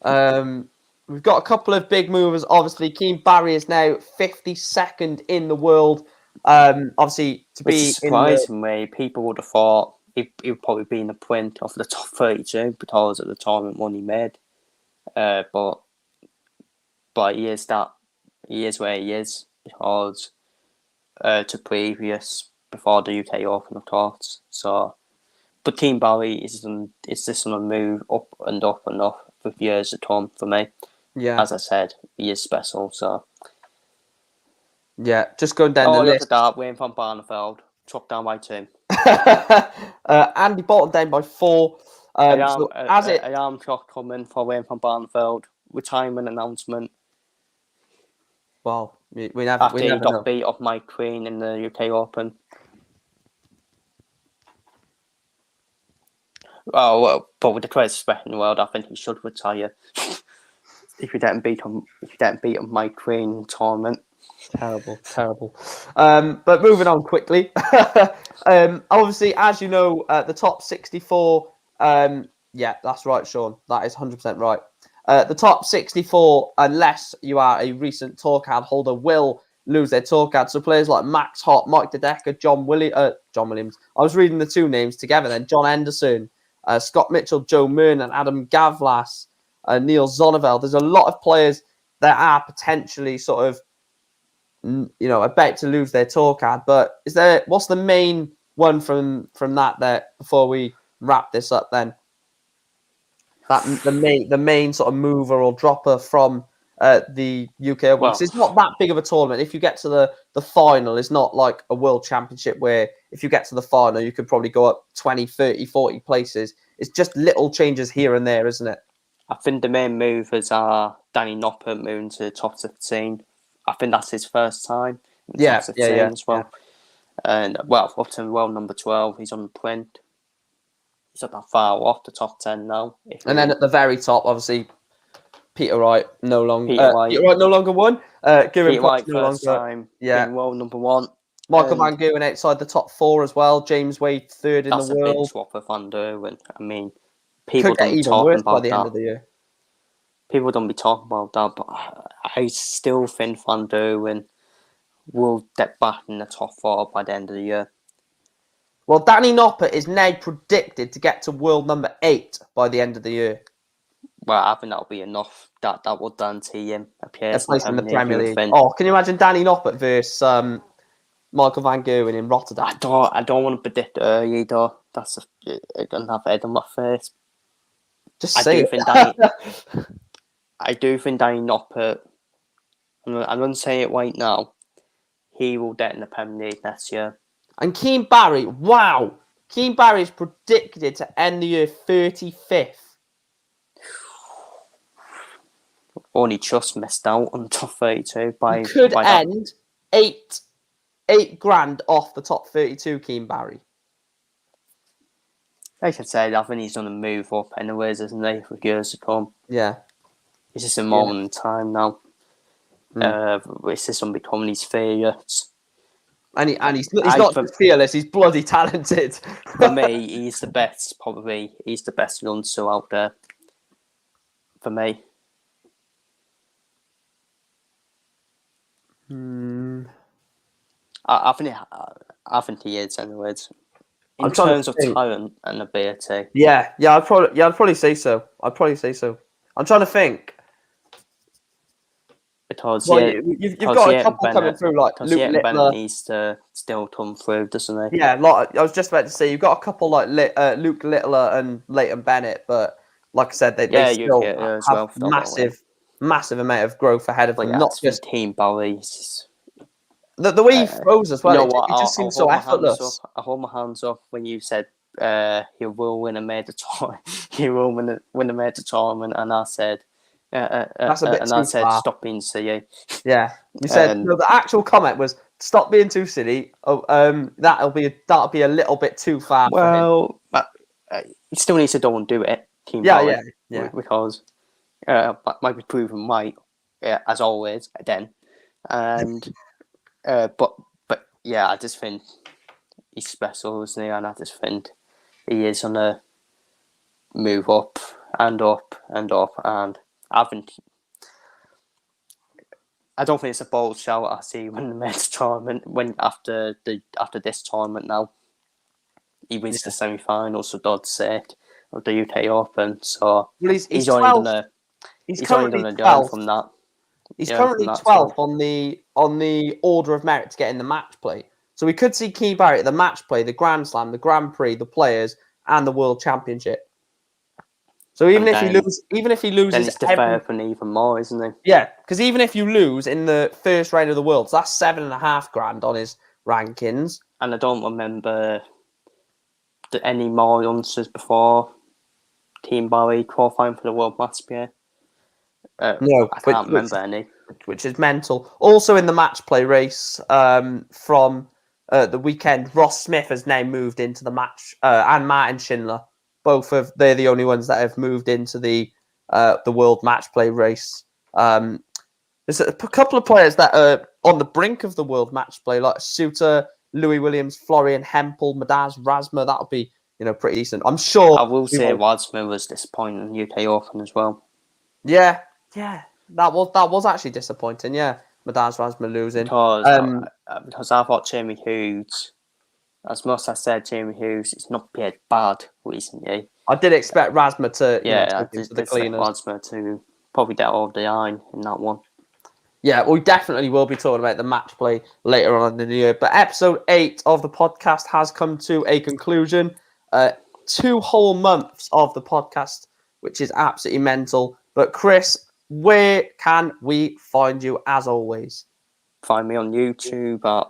We've got a couple of big movers. Obviously, Keane Barry is now 52nd in the world. Obviously, to Which be is surprising way. People would have thought he would probably be in the print of the top 32 because of the tournament one he made. But he is where he is because to previous before the UK Open, of course. So, but Keane Barry is just on a move up and up and up for years to come for me. Yeah, as I said, he is special. So yeah, just going down the look list. at that, Wayne van Barneveld, chopped down by 2. Andy Bolton down by 4. Alarm clock coming for Wayne van Barneveld. Retirement announcement. Well, we never After he know. got beat off Mike Queen in the UK Open. Oh well, but with the greatest respect in the world, I think he should retire. if you didn't beat him Mike Queen in the tournament. Terrible. But moving on quickly. Obviously, as you know, the top 64. Yeah, that's right, Sean. That is 100% right. The top 64, unless you are a recent tour card holder, will lose their tour card. So players like Max Hott, Mike DeDecker, John Williams. I was reading the 2 names together then. John Anderson, Scott Mitchell, Joe Myrn, and Adam Gavlas, Neil Zonneveld. There's a lot of players that are potentially sort of, about to lose their tour card. But what's the main one from that before we wrap this up then? The main sort of mover or dropper from the UK Open. Because it's not that big of a tournament. If you get to the final, it's not like a world championship where if you get to the final, you could probably go up 20, 30, 40 places. It's just little changes here and there, isn't it? I think the main movers are Danny Knopper moving to the top 15. I think that's his first time in the top 15 as well. Yeah. And up to world number 12, he's on the print. He's not that far off the top 10 now. Then at the very top, obviously, Peter Wright no longer. Peter Wright no longer won. Peter Wright first time. Yeah, world number 1. Michael Van Gerwen outside the top 4 as well. James Wade 3rd in the world. That's a big swap for Van Gerwen. I mean, people don't be talking about that. End of the year. People don't be talking about that, but I still think Van Gerwen will get back in the top 4 by the end of the year. Well, Danny Knopper is now predicted to get to world number 8 by the end of the year. Well, I think that'll be enough. That will guarantee him a place in the Premier League. Oh, can you imagine Danny Knopper versus Michael Van Gerwen in Rotterdam? I don't want to predict early though. That's I'm gonna have head on my face. I do think Danny Knopper. I'm gonna say it right now. He will get in the Premier League next year. And Keane Barry, wow! Keane Barry is predicted to end the year 35th. Only just missed out on the top 32 he could end 8 grand off the top 32, Keane Barry. Like I said, I think he's going to move up anyways, isn't he, for years to come. Yeah. It's just a moment in time now. It's just going to become his favourites. And he's not just fearless, he's bloody talented. For me, he's the best, probably. He's the best youngster out there. for me. I think he is, anyways. In terms of talent and ability. Yeah, I'd probably say so. I'm trying to think. Because you've got a couple coming through, like Luke Littler. Bennett needs to still come through, doesn't he? Yeah, like I was just about to say, you've got a couple like Luke Littler and Leighton Bennett, but like I said, they still have massive amount of growth ahead of them. Not just Team Barry's. The way he throws as well, you know what? It just seems so effortless. I hold my hands up when you said he will win a major tournament. He will win a major tournament, and I said. That's a bit too far. Stop being silly. Yeah, you said the actual comment was stop being too silly. That'll be a little bit too far. Well, he still needs to go and do it. Team yeah. Because might be proven right, as always. Then, and but yeah, I just think he's special, isn't he? And I just think he is on a move up and up and up and. I don't think it's a bold shout. I see when the men's tournament, after this tournament now, he wins the semi-finals for God's sake of the UK Open. So he's only going to learn from that. He's currently 12th on the order of merit to get in the match play. So we could see Key Barrett at the match play, the Grand Slam, the Grand Prix, the Players, and the World Championship. So even if he loses, then it's developing even more, isn't it? Yeah, because even if you lose in the first round of the Worlds, that's $7,500 on his rankings. And I don't remember any more youngsters before Team Barry qualifying for the World Match Play. No, I can't remember any. Which is mental. Also in the match play race from the weekend, Ross Smith has now moved into the match, and Martin Schindler. They're the only ones that have moved into the world match play race. There's a couple of players that are on the brink of the world match play, like Suter, Louis Williams, Florian Hempel, Madaz Razma. That'll be pretty decent. I'm sure. I will say Razma was disappointing in UK Open as well. Yeah, that was actually disappointing. Yeah, Madaz Razma losing because I thought Jamie Hughes. As much as I said, Jamie Hughes, it's not been bad recently. I did expect Razma to the cleaners. Razma to probably get over the line in that one. Yeah, we definitely will be talking about the match play later on in the year. But episode 8 of the podcast has come to a conclusion. 2 whole months of the podcast, which is absolutely mental. But Chris, where can we find you as always? Find me on YouTube at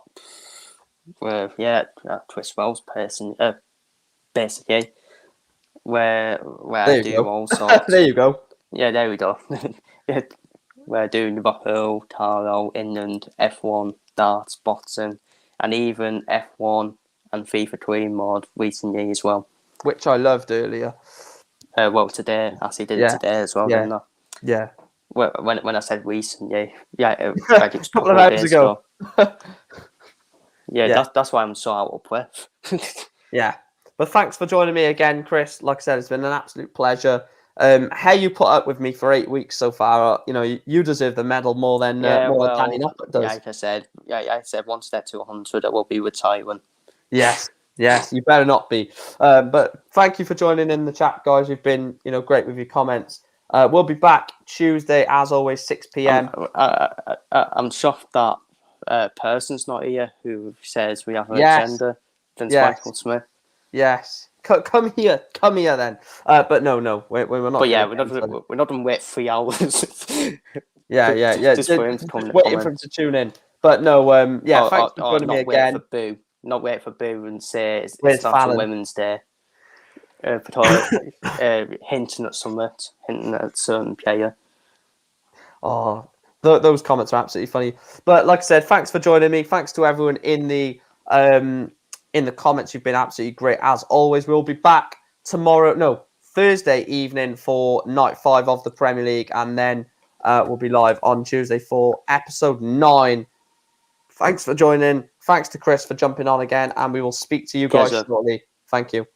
Chris Wells person, basically, where I do all sorts. There you go. Yeah, there we go. Where I do Liverpool, Taro, England, F1, darts, boxing, and even F1 and FIFA Dream Mode recently as well. Which I loved earlier. Today, I actually did it today as well, didn't I? Yeah. When I said recently, like a couple of hours ago. Yeah, that's why I'm so out of breath. Yeah. But thanks for joining me again, Chris. Like I said, it's been an absolute pleasure. How you put up with me for 8 weeks so far, you deserve the medal more than Danny Knopper does. Like I said, once they're to 100, I will be retiring. Yes, you better not be. But thank you for joining in the chat, guys. You've been, great with your comments. We'll be back Tuesday, as always, 6 p.m. I'm shocked that person's not here who says we have an agenda. Thanks, Michael Smith. Yes. Come here then. But no, we're not. But yeah, we're not going to wait 3 hours. Yeah. Just for him to come. Waiting for him to tune in. But no, thanks for joining me again. Not wait for Boo and say it's not for Women's Day. Hinting at certain player. Oh, those comments are absolutely funny. But like I said, thanks for joining me. Thanks to everyone in the comments. You've been absolutely great as always. We'll be back Thursday evening for night 5 of the Premier League, and then we'll be live on Tuesday for episode 9. Thanks for joining. Thanks to Chris for jumping on again, and we will speak to you guys shortly. Thank you.